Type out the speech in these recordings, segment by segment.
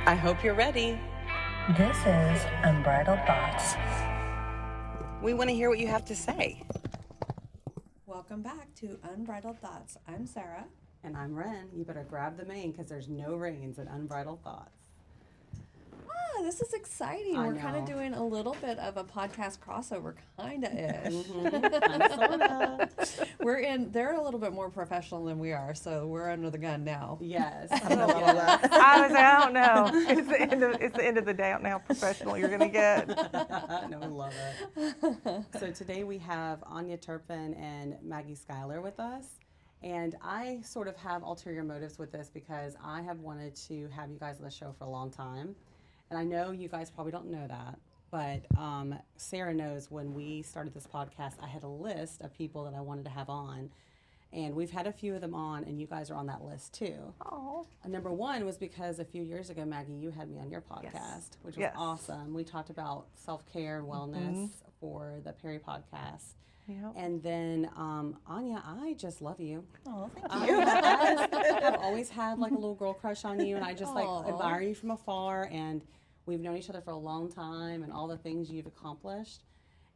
I hope you're ready. This is Unbridled Thoughts. We want to hear what you have to say. Welcome back to Unbridled Thoughts. I'm Sarah. And I'm Ren. You better grab the mane because there's no reins in Unbridled Thoughts. This is exciting. We're kind of doing a little bit of a podcast crossover, kind of ish. They're a little bit more professional than we are, so we're under the gun now. Yes. I don't know. It's the end of the day. I don't know how professional you're going to get. No, we love it. So today we have Anya Turpin and Maggie Schuyler with us. And I sort of have ulterior motives with this because I have wanted to have you guys on the show for a long time. And I know you guys probably don't know that, but Sarah knows when we started this podcast, I had a list of people that I wanted to have on. And we've had a few of them on, and you guys are on that list too. Oh. Number one was because a few years ago, Maggie, you had me on your podcast, which was awesome. We talked about self-care and wellness for the Perry podcast. Yep. And then, Anya, I just love you. Oh, thank you. I've always had like a little girl crush on you, and I just like admire you from afar. And we've known each other for a long time, and all the things you've accomplished.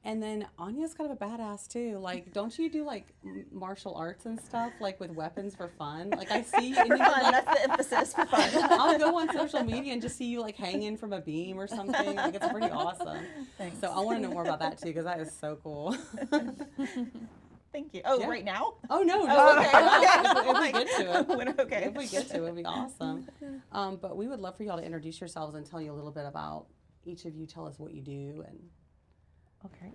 And then Anya's kind of a badass too. Like, don't you do like martial arts and stuff, like with weapons for fun? Like I see, and Fun. That's the emphasis, for fun. I'll go on social media and just see you like hanging from a beam or something. Like it's pretty awesome. Thanks. So I want to know more about that too, because that is so cool. Thank you. Oh, right now? Oh no! Okay. If we get to it, Okay. If we get to it, it'd be awesome. But we would love for y'all to introduce yourselves and tell you a little bit about each of you. Tell us what you do and. Okay.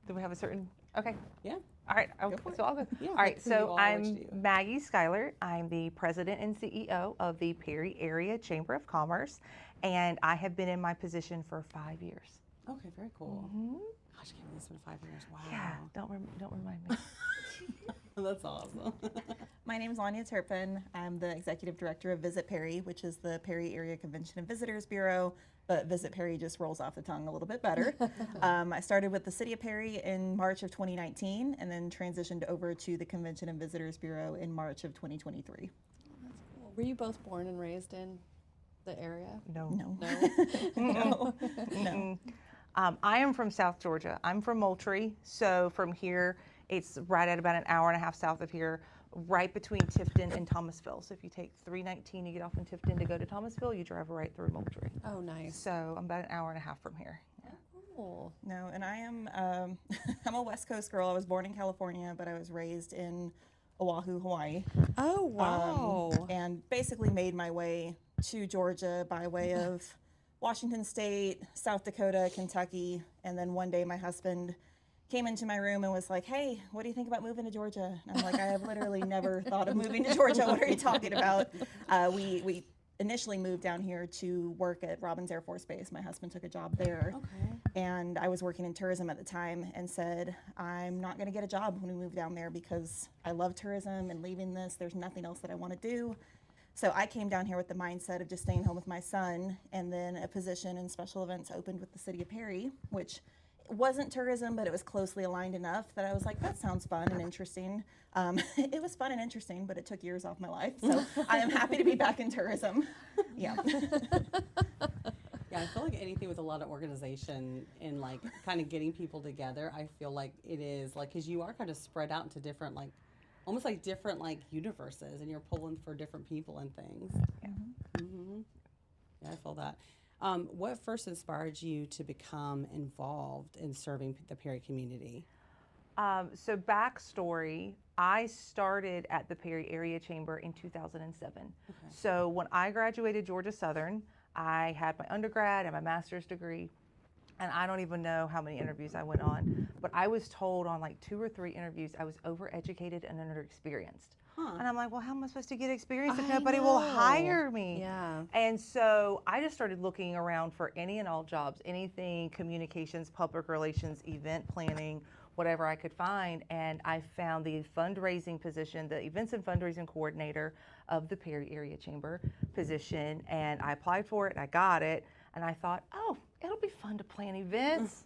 Do we have a certain? Okay. Yeah. All right. So I'll go. Yeah, All right. who you So are, what I'm you do. Maggie Schuyler. I'm the president and CEO of the Perry Area Chamber of Commerce, and I have been in my position for 5 years. Okay, very cool. Gosh, I can't believe it's been 5 years. Wow. Yeah. Don't remind me. That's awesome. My name is Anya Turpin. I'm the executive director of Visit Perry, which is the Perry Area Convention and Visitors Bureau, but Visit Perry just rolls off the tongue a little bit better. I started with the City of Perry in March of 2019 and then transitioned over to the Convention and Visitors Bureau in March of 2023. That's cool. Were you both born and raised in the area? No. No. I am from South Georgia. I'm from Moultrie, so from here, it's right at about an hour and a half south of here, right between Tifton and Thomasville. So if you take 319, you get off in Tifton to go to Thomasville, you drive right through Moultrie. Oh, nice. So I'm about an hour and a half from here. Yeah. Cool. No, and I am, I'm a West Coast girl. I was born in California, but I was raised in Oahu, Hawaii. Oh, wow. And basically made my way to Georgia by way of Washington State, South Dakota, Kentucky, and then one day my husband came into my room and was like, "Hey, what do you think about moving to Georgia?" And I'm like, "I have literally never thought of moving to Georgia. What are you talking about?" We initially moved down here to work at Robins Air Force Base. My husband took a job there. Okay. And I was working in tourism at the time and said, "I'm not going to get a job when we move down there because I love tourism and leaving this, there's nothing else that I want to do." So I came down here with the mindset of just staying home with my son, and then a position in special events opened with the City of Perry, which wasn't tourism, but it was closely aligned enough that I was like, that sounds fun and interesting. It was fun and interesting, but it took years off my life. So I am happy to be back in tourism. Yeah. Yeah, I feel like anything with a lot of organization and like kind of getting people together, I feel like it is like, because you are kind of spread out into different like, almost like different like universes, and you're pulling for different people and things. Yeah. Yeah, I feel that. What first inspired you to become involved in serving the Perry community? So backstory, I started at the Perry Area Chamber in 2007. Okay. So when I graduated Georgia Southern, I had my undergrad and my master's degree, and I don't even know how many interviews I went on, but I was told on like 2 or 3 interviews I was overeducated and underexperienced. And I'm like, well, how am I supposed to get experience if nobody will hire me? Yeah. And so I just started looking around for any and all jobs, anything communications, public relations, event planning, whatever I could find. And I found the fundraising position, the events and fundraising coordinator of the Perry Area Chamber position. And I applied for it and I got it. And I thought, oh, it'll be fun to plan events.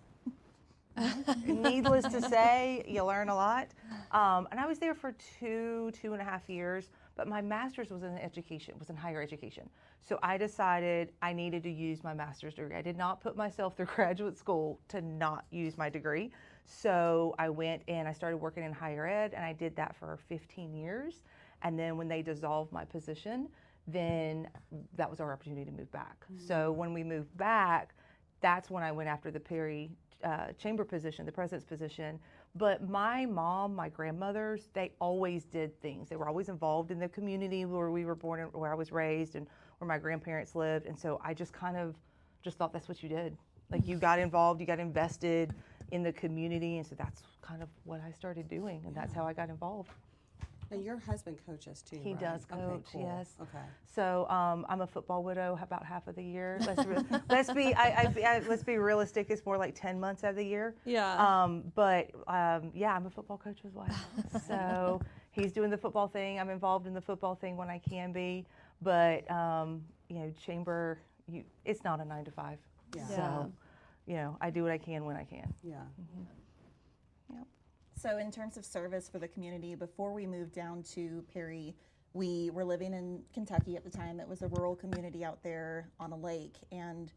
Needless to say, you learn a lot. And I was there for 2.5 years. but my master's was in education, was in higher education. So I decided I needed to use my master's degree. I did not put myself through graduate school to not use my degree. So I went and I started working in higher ed, and I did that for 15 years. And then when they dissolved my position, then that was our opportunity to move back. So when we moved back, that's when I went after the Perry chamber position, the president's position. But my mom, my grandmothers, they always did things. They were always involved in the community where we were born and where I was raised and where my grandparents lived. And so I just kind of just thought that's what you did. Like, you got involved, you got invested in the community. And so that's kind of what I started doing. And that's how I got involved. And your husband coaches too, He right? does coach, Okay, cool. yes. Okay. So I'm a football widow about half of the year. Let's be realistic. It's more like 10 months out of the year. Yeah. Yeah, I'm a football coach as well. So he's doing the football thing. I'm involved in the football thing when I can be. But chamber, it's not a 9 to 5. Yeah. So, I do what I can when I can. Yeah. Yep. So in terms of service for the community, before we moved down to Perry, we were living in Kentucky at the time. It was a rural community out there on a lake, and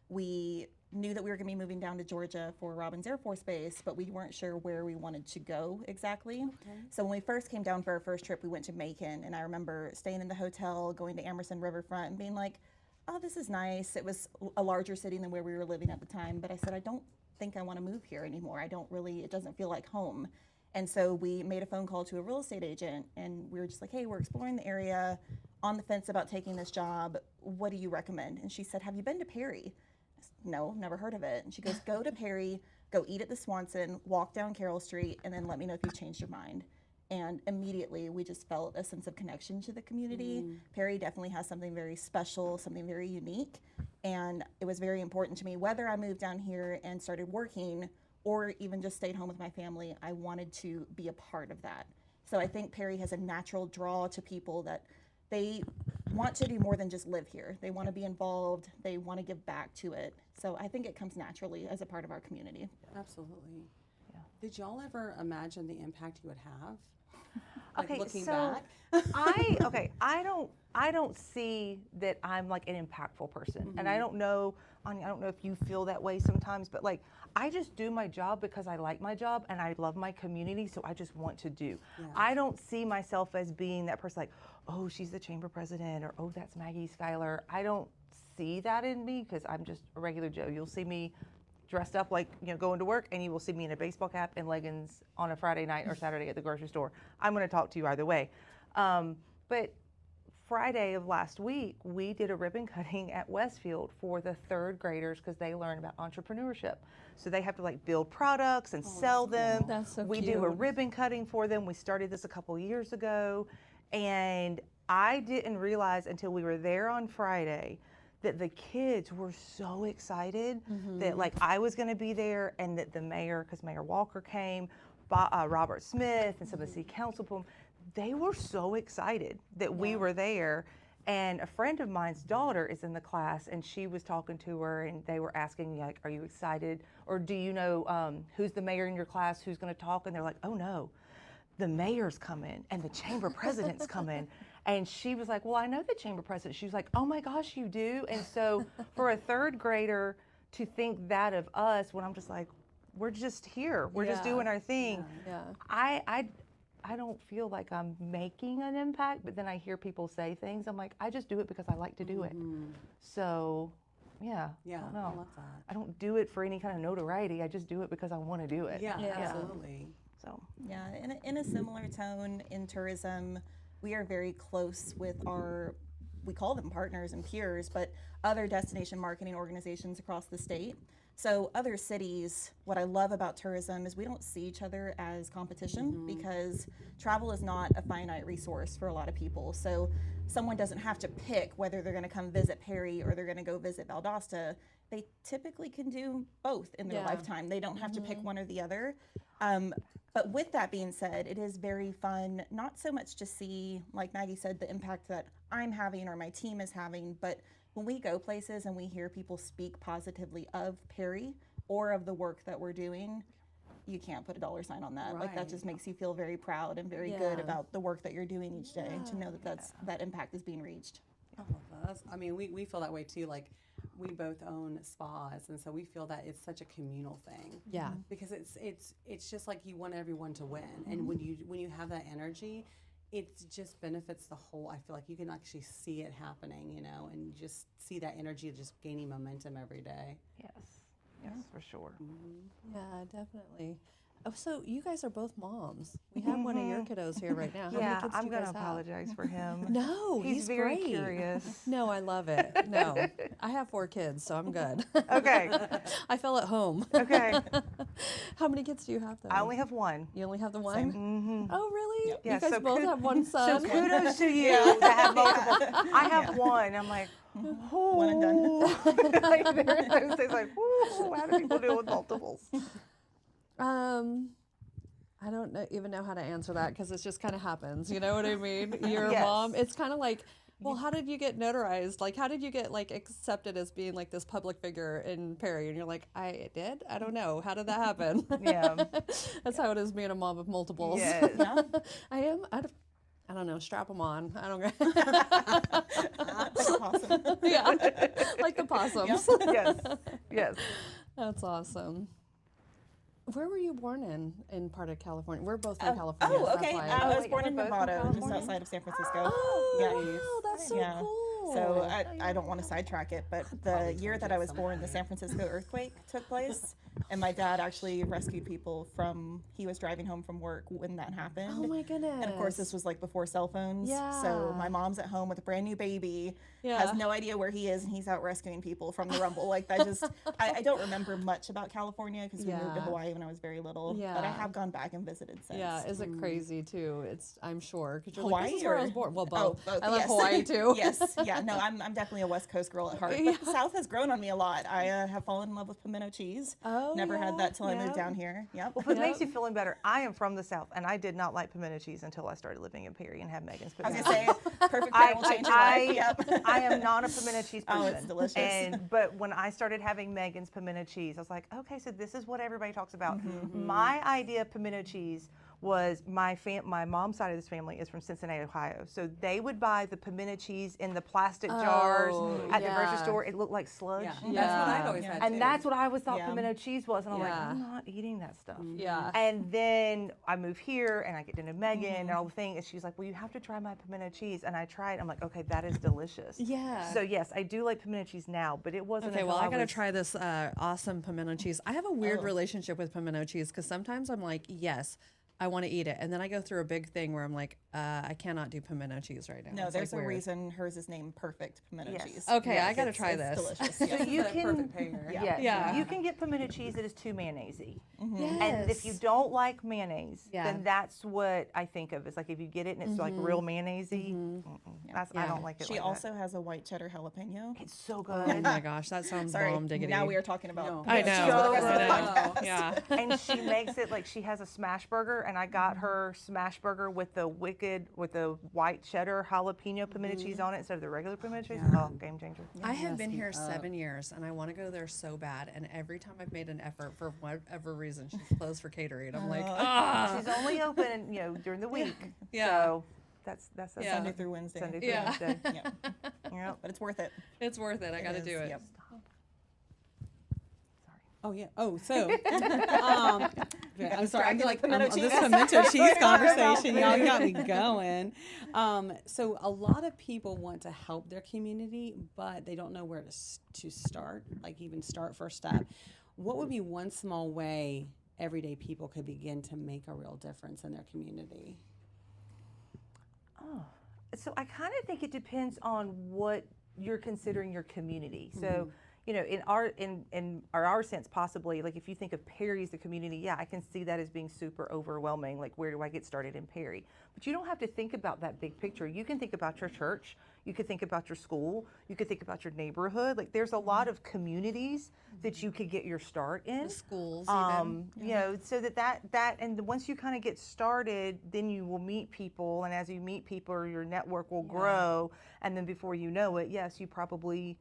we knew that we were going to be moving down to Georgia for Robins Air Force Base, but we weren't sure where we wanted to go exactly. Okay. So when we first came down for our first trip, we went to Macon, and I remember staying in the hotel, going to Amerson Riverfront, and being like, oh, this is nice. It was a larger city than where we were living at the time, but I said, I don't think I want to move here anymore. It doesn't feel like home. And so we made a phone call to a real estate agent, and we were just like, hey, we're exploring the area, on the fence about taking this job. What do you recommend? And she said, have you been to Perry? I said, no, never heard of it. And she goes, go to Perry, go eat at the Swanson, walk down Carroll Street, and then let me know if you've changed your mind. And immediately we just felt a sense of connection to the community. Perry definitely has something very special, something very unique. And it was very important to me, whether I moved down here and started working or even just stayed home with my family, I wanted to be a part of that. So I think Perry has a natural draw to people that they want to do more than just live here. They want to be involved. They want to give back to it. So I think it comes naturally as a part of our community. Absolutely. Yeah. Did y'all ever imagine the impact you would have? Okay, looking so back? I don't see that I'm like an impactful person, and I don't know, Anya, I don't know if you feel that way sometimes, but like I just do my job because I like my job and I love my community, so I just want to do. Yeah. I don't see myself as being that person like, oh, she's the chamber president, or oh, that's Maggie Schuyler. I don't see that in me because I'm just a regular Joe. You'll see me dressed up like, going to work, and you will see me in a baseball cap and leggings on a Friday night or Saturday at the grocery store. I'm going to talk to you either way. But Friday of last week, we did a ribbon cutting at Westfield for the 3rd graders because they learn about entrepreneurship. So they have to like build products and sell them. Cool. That's so we cute. do a ribbon cutting for them. We started this a couple years ago, and I didn't realize until we were there on Friday that the kids were so excited that like I was going to be there, and that the mayor, because Mayor Walker came, Robert Smith, and some of the city council people, they were so excited that we were there. And a friend of mine's daughter is in the class, and she was talking to her, and they were asking me like, are you excited? Or do you know who's the mayor in your class, who's going to talk? And they're like, oh no, the mayor's coming and the chamber president's coming. And she was like, well, I know the chamber president. She was like, oh my gosh, you do? And so for a 3rd grader to think that of us, when I'm just like, we're just here. We're just doing our thing. Yeah. I don't feel like I'm making an impact, but then I hear people say things. I'm like, I just do it because I like to do it. So, yeah. Yeah, I don't I know. love that. I don't do it for any kind of notoriety. I just do it because I want to do it. Yeah, Yeah. absolutely. So. Yeah, in a similar tone in tourism, we are very close with we call them partners and peers, but other destination marketing organizations across the state. So other cities, what I love about tourism is we don't see each other as competition because travel is not a finite resource for a lot of people. So someone doesn't have to pick whether they're going to come visit Perry or they're going to go visit Valdosta. They typically can do both in their lifetime. They don't have to pick one or the other. But with that being said, it is very fun, not so much to see, like Maggie said, the impact that I'm having or my team is having, but when we go places and we hear people speak positively of Perry or of the work that we're doing, you can't put a dollar sign on that. Like that Right. just makes you feel very proud and very Yeah. good about the work that you're doing each day to know that Yeah. that impact is being reached. I love that. I mean, we feel that way too. Like, we both own spas, and so we feel that it's such a communal thing. Yeah. Because it's just like you want everyone to win, and when you have that energy, it just benefits the whole. I feel like you can actually see it happening, and you just see that energy just gaining momentum every day. Yes, for sure. Yeah, definitely. Oh, so you guys are both moms. We have one of your kiddos here right now. How many Yeah, kids do I'm you going to guys have? apologize for him. No, He's very great. curious. No, I love it. No, I have 4 kids, so I'm good. Okay. I feel at home. Okay. How many kids do you have, though? I only have one. You only have the one? Mm-hmm. Oh, really? Yeah, You guys so both have one son? So kudos to you that have multiple. I have one. I'm like, One and done. like, there are those days like, ooh, how do people deal with multiples? I don't even know how to answer that because it just kind of happens. You know what I mean? Your Yes. mom. It's kind of like, well, how did you get notarized? Like, how did you get like accepted as being like this public figure in Perry? And you're like, I did. I don't know. How did that happen? Yeah. That's how it is being a mom of multiples. Yes. Yeah. I don't know. Strap them on. I don't. Like a possum. Yeah, like the possums. Yes. Yes. That's awesome. Where were you born in part of California? We're both from California. Oh, that's okay. why I was wait, born we're in both from Nevada, just California? outside of San Francisco. Oh, Yeah. wow, that's so Yeah. cool. So I don't want to sidetrack it, but the year that I was born, the San Francisco earthquake took place, and my dad actually rescued people he was driving home from work when that happened. Oh my goodness. And of course, this was like before cell phones. Yeah. So my mom's at home with a brand new baby, Yeah. has no idea where he is, and he's out rescuing people from the rumble. Like that just, I don't remember much about California because we moved to Yeah. Hawaii when I was very little. But I Yeah. have gone back and visited since. Yeah, is it crazy too? I'm sure because you're Hawaii like, this is where I or- was born. Well, Oh, both. both, I love yes. Hawaii too. Yes, yeah, no, I'm definitely a West Coast girl at heart. But the South has grown on me a lot. I have fallen in love with pimento cheese. Oh, Never had yeah, that till I moved yep. down here. Yep. Well, if it makes you feeling better, I am from the South, and I did not like pimento cheese until I started living in Perry and had Megan's I was pimento gonna say, perfect pair will change your life. Yep. I am not a pimento cheese person. Oh, it's delicious. But when I started having Megan's pimento cheese, I was like, okay, so this is what everybody talks about. Mm-hmm. My idea of pimento cheese was my mom's side of this family is from Cincinnati, Ohio. So they would buy the pimento cheese in the plastic jars at the grocery yeah. store. It looked like sludge. Yeah, Yeah. that's what I'd always Yeah. had And too. that's what I always thought Yeah. pimento cheese was. And I'm like, Yeah. I'm not eating that stuff. Yeah. And then I move here and I get to know Megan and all the things. And she's like, well, you have to try my pimento cheese. And I tried. I'm like, okay, that is delicious. Yeah. So yes, I do like pimento cheese now, but it wasn't Okay, until well, I gotta was- try this awesome pimento cheese. I have a weird Oh. relationship with pimento cheese because sometimes I'm like, yes, I want to eat it, and then I go through a big thing where I'm like, I cannot do pimento cheese right now. No, It's, there's like, a weird. reason hers is named Perfect Pimento Yes. Cheese. Okay, I gotta it's- try it's this. delicious. So Yeah. you It's a can, perfect pair. yes, Yeah. you can get pimento cheese that is too mayonnaise-y. Yes. And if you don't like mayonnaise, Yeah. then that's what I think of. It's like if you get it and it's like real mayonnaise-y, I Yeah. don't like it She like also has a white cheddar jalapeno. that. It's so Oh good. my gosh, that sounds Sorry, bomb diggity. now we are talking about. No. I pimento know. cheese for the rest of the I know. podcast. Yeah. And she makes it like she has a smash burger, and I got her smash burger with the white cheddar jalapeno pimento cheese on it instead of the regular pimento cheese. Oh, game changer. I have been Messy here up. 7 years, and I want to go there so bad. And every time I've made an effort for whatever reason, she's closed for catering. I'm like, She's only open, during the week. Yeah. So that's Yeah. Sunday through Wednesday. Sunday through Yeah. Wednesday. Yep. Yep. But it's worth it. it's worth it. I got to is, do it. yep. Oh yeah. Oh, so I'm sorry. I'm distracted like with pimento this cheese. pimento cheese Sorry about conversation. Y'all food. got me going. So a lot of people want to help their community, but they don't know where to start. Like even start first step. What would be one small way everyday people could begin to make a real difference in their community? So I kind of think it depends on what you're considering your community. So, in our sense, possibly, like if you think of Perry as the community, yeah, I can see that as being super overwhelming. Like, where do I get started in Perry? But you don't have to think about that big picture. You can think about your church. You could think about your school. You could think about your neighborhood. Like, there's a lot of communities that you could get your start in. The schools, even. So that and once you kind of get started, then you will meet people, and as you meet people, your network will grow, and then before you know it, yes, you probably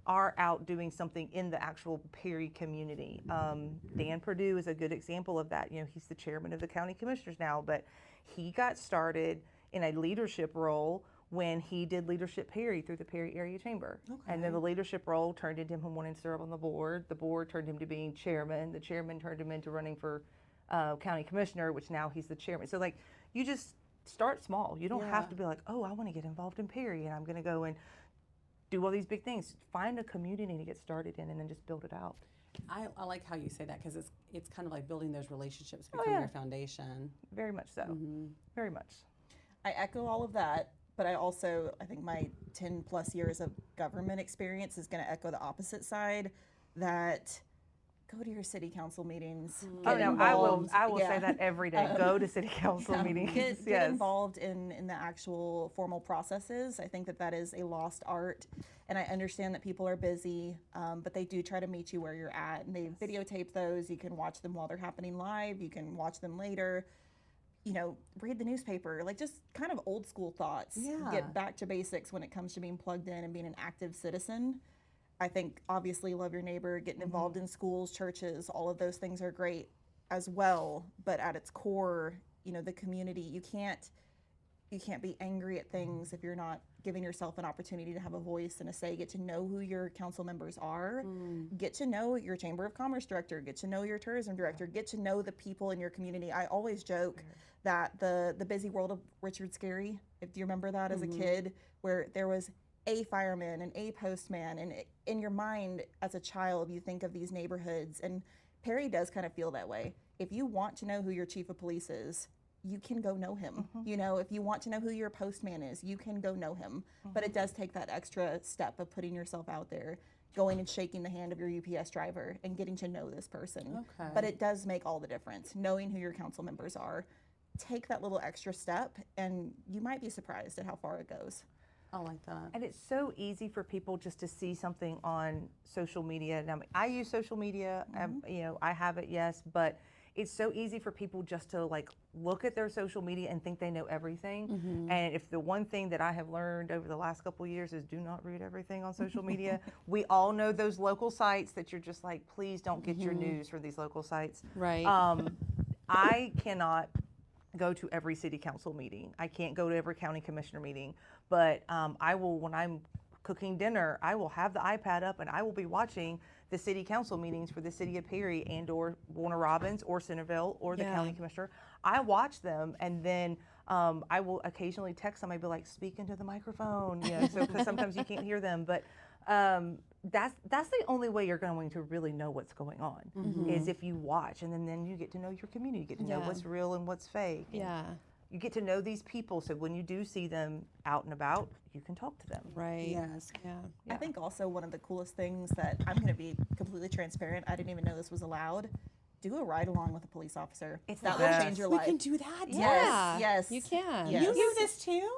are out doing something in the actual Perry community. Dan Perdue is a good example of that. You know, he's the chairman of the county commissioners now, but he got started in a leadership role when he did Leadership Perry through the Perry Area Chamber. And then the leadership role turned into him wanting to serve on the board. The board turned him to being chairman. The chairman turned him into running for county commissioner, which now he's the chairman. So like, you just start small. You don't have to be like, oh, I want to get involved in Perry and I'm going to go and do all these big things. Find a community to get started in and then just build it out. I like how you say that because it's kind of like building those relationships become your foundation. Very much so. Very much. I echo all of that, but I think my 10 plus years of government experience is going to echo the opposite side, that go to your city council meetings. Oh no, involved. I will say that every day. Go to city council meetings. Get involved in the actual formal processes. I think that is a lost art, and I understand that people are busy, but they do try to meet you where you're at, and they videotape those. You can watch them while they're happening live. You can watch them later. You know, read the newspaper, like just kind of old school thoughts. Yeah. Get back to basics when it comes to being plugged in and being an active citizen. I think obviously love your neighbor, getting involved in schools, churches, all of those things are great as well. But at its core, you know, the community, you can't be angry at things if you're not giving yourself an opportunity to have a voice and a say. Get to know who your council members are, get to know your Chamber of Commerce director, get to know your tourism director, get to know the people in your community. I always joke that the busy world of Richard Scarry, if you remember that as a kid, where there was a fireman and a postman, and in your mind as a child you think of these neighborhoods, and Perry does kind of feel that way. If you want to know who your chief of police is, you can go know him. You know, if you want to know who your postman is, you can go know him. But it does take that extra step of putting yourself out there, going and shaking the hand of your UPS driver and getting to know this person. But it does make all the difference, knowing who your council members are. Take that little extra step and you might be surprised at how far it goes. I like that. And it's so easy for people just to see something on social media. Now, I use social media, you know, I have it, yes, but it's so easy for people just to like look at their social media and think they know everything. And if the one thing that I have learned over the last couple of years is do not read everything on social media. We all know those local sites that you're just like, please don't get your news from these local sites. Right. I cannot go to every city council meeting. I can't go to every county commissioner meeting, but I will, when I'm cooking dinner, I will have the iPad up and I will be watching the city council meetings for the city of Perry and or Warner Robins or Centerville or the county commissioner. I watch them, and then I will occasionally text somebody, be like, speak into the microphone, you know, so because sometimes you can't hear them, but that's the only way you're going to really know what's going on is if you watch, and then you get to know your community, you get to know what's real and what's fake. And you get to know these people, so when you do see them out and about, you can talk to them. Right. Yes. Yeah. I think also one of the coolest things that I'm going to be completely transparent, I didn't even know this was allowed. Do a ride along with a police officer. That will change your We life. can do that. Yeah. Yes. You can. Yes. You do this too?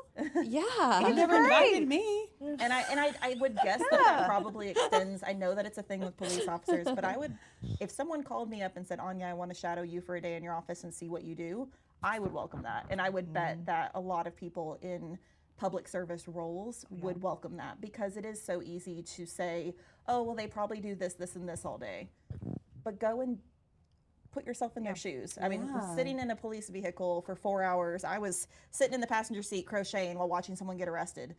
Yeah. You never invited me. And I would guess that probably extends. I know that it's a thing with police officers, but I would, if someone called me up and said, Anya, I want to shadow you for a day in your office and see what you do, I would welcome that. And I would bet that a lot of people in public service roles would welcome that, because it is so easy to say, oh, well, they probably do this, this, and this all day. But go and put yourself in their shoes. I mean, sitting in a police vehicle for 4 hours, I was sitting in the passenger seat crocheting while watching someone get arrested.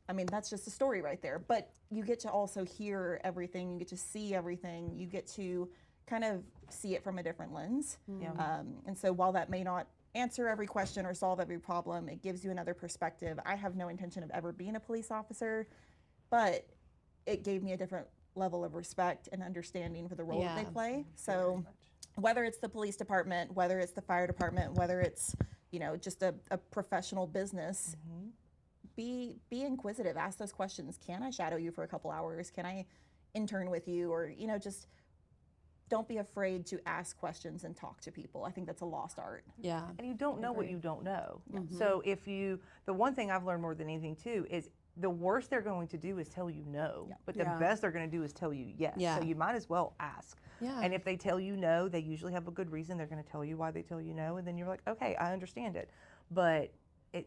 I mean, that's just a story right there. But you get to also hear everything, you get to see everything, you get to kind of see it from a different lens. And so while that may not answer every question or solve every problem, it gives you another perspective. I have no intention of ever being a police officer, but it gave me a different level of respect and understanding for the role that they play. So whether it's the police department, whether it's the fire department, whether it's, you know, just a professional business, be inquisitive, ask those questions. Can I shadow you for a couple hours? Can I intern with you? Or, you know, just don't be afraid to ask questions and talk to people. I think that's a lost art. Yeah. And you don't know what you don't know. So if you, the one thing I've learned more than anything too is the worst they're going to do is tell you no, but the best they're going to do is tell you yes. So you might as well ask. And if they tell you no, they usually have a good reason. They're going to tell you why they tell you no, and then you're like, okay, I understand it. But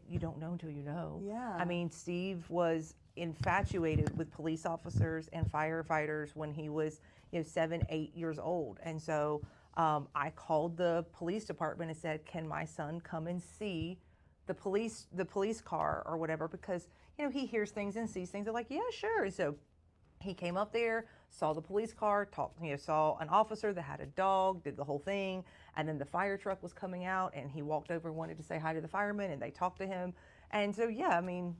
you don't know until you know. Yeah. I mean, Steve was infatuated with police officers and firefighters when he was 7, 8 years old. And so I called the police department and said, can my son come and see the police car or whatever, because he hears things and sees things. They're like, yeah, sure. And so he came up there, saw the police car, saw an officer that had a dog, did the whole thing, and then the fire truck was coming out, and he walked over and wanted to say hi to the firemen, and they talked to him. And so, yeah, I mean,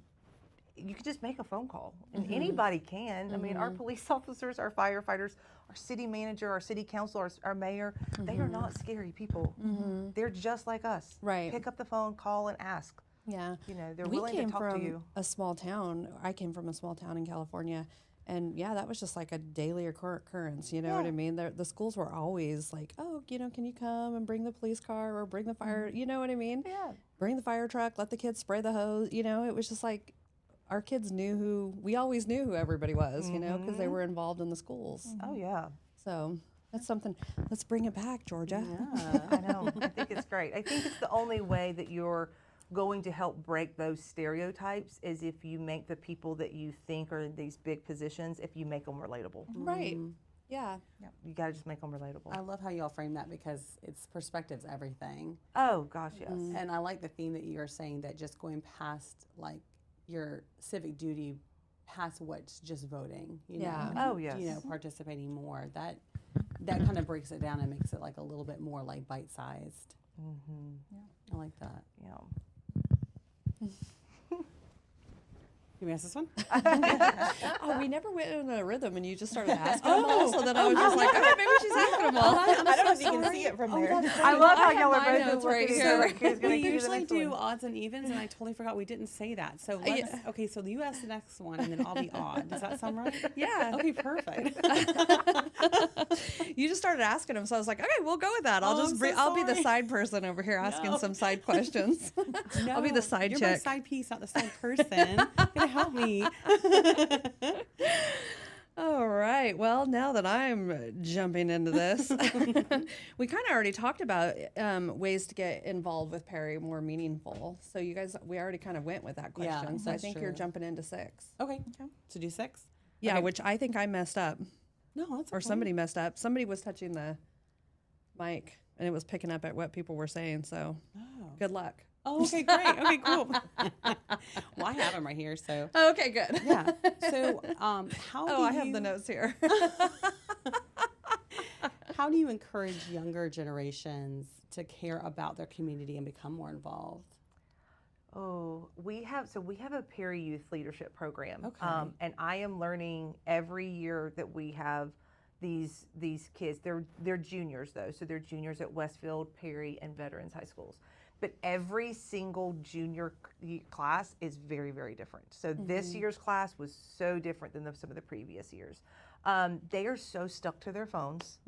you could just make a phone call, and anybody can. I mean, our police officers, our firefighters, our city manager, our city council, our mayor, they are not scary people. They're just like us. Right. Pick up the phone, call, and ask. Yeah. They're willing to talk to you. A small town. I came from a small town in California. And yeah, that was just like a daily occurrence. You know what I mean? The schools were always like, oh, can you come and bring the police car or bring the fire? You know what I mean? Yeah. Bring the fire truck, let the kids spray the hose. It was just like our kids we always knew who everybody was, because they were involved in the schools. Oh, yeah. So that's something. Let's bring it back, Georgia. Yeah, I know. I think it's great. I think it's the only way that you're going to help break those stereotypes is if you make the people that you think are in these big positions, if you make them relatable. Right. Yeah. You got to just make them relatable. I love how y'all frame that because it's perspective's everything. Oh, gosh, yes. And I like the theme that you're saying, that just going past like your civic duty past what's just voting, Yeah. Oh, yes. Participating more. That kind of breaks it down and makes it like a little bit more like bite-sized. I like that. Yeah. You may ask this one? Oh, we never went in a rhythm, and you just started asking them all. So then I was just like, okay, maybe she's asking them all. I don't know if you can see it from there. I love how I have y'all are my both notes looking right at each here. other. Who's gonna We give you the usually next do one? odds and evens, and I totally forgot we didn't say that. So let's, okay, so you ask the next one, and then I'll be odd. Does that sound right? Yeah. Okay, perfect. You just started asking them, so I was like, okay, we'll go with that. Oh, I'm so I'll be the sorry. side person over here asking some side questions. I'll be the side you're chick. my side piece, not the side person. Gonna help me. All right. Well, now that I'm jumping into this, we kind of already talked about ways to get involved with Perry more meaningful. So you guys, we already kind of went with that Yeah, question. So I that's think you're true. jumping into 6. Okay. So do 6? Yeah, Okay. which I think I messed up, No, that's okay. or somebody messed up. Somebody was touching the mic, and it was picking up at what people were saying. So good luck. Oh, okay, great. Okay, cool. Well, I have them right here, so. Okay, good. Yeah. So, how do Oh, you... I have the notes here. How do you encourage younger generations to care about their community and become more involved? Oh, we have a Perry Youth Leadership Program. Okay. And I am learning every year that we have these kids. They're juniors though, so they're juniors at Westfield, Perry, and Veterans High Schools. But every single junior class is very, very different. So this year's class was so different than some of the previous years. They are so stuck to their phones.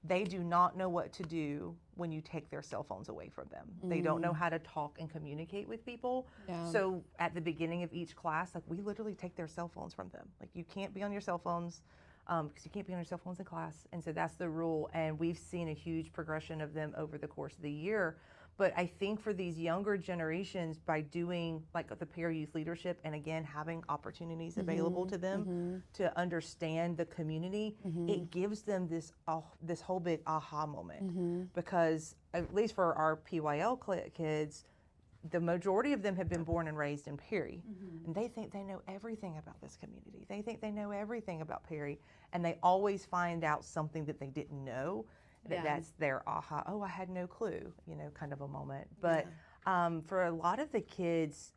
They do not know what to do when you take their cell phones away from them. They don't know how to talk and communicate with people. Yeah. So at the beginning of each class, like we literally take their cell phones from them. Like you can't be on your cell phones because you can't be on your cell phones in class. And so that's the rule. And we've seen a huge progression of them over the course of the year. But I think for these younger generations, by doing like the Perry Youth Leadership and again having opportunities available to them to understand the community, it gives them this whole big aha moment. Because at least for our PYL kids, the majority of them have been born and raised in Perry, and they think they know everything about this community. They think they know everything about Perry, and they always find out something that they didn't know. That's their aha. Oh, I had no clue, kind of a moment. But for a lot of the kids,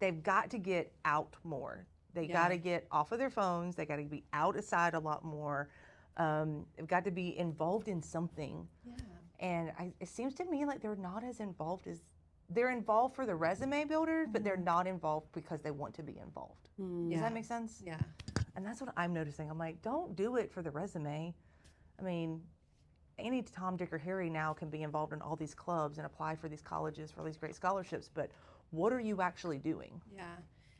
they've got to get out more. They got to get off of their phones. They got to be outside a lot more. They've got to be involved in something. Yeah. And it seems to me like they're not as involved as they're involved for the resume builders, but they're not involved because they want to be involved. Does that make sense? Yeah. And that's what I'm noticing. I'm like, don't do it for the resume. I mean, any Tom, Dick, or Harry now can be involved in all these clubs and apply for these colleges for these great scholarships, but what are you actually doing? Yeah.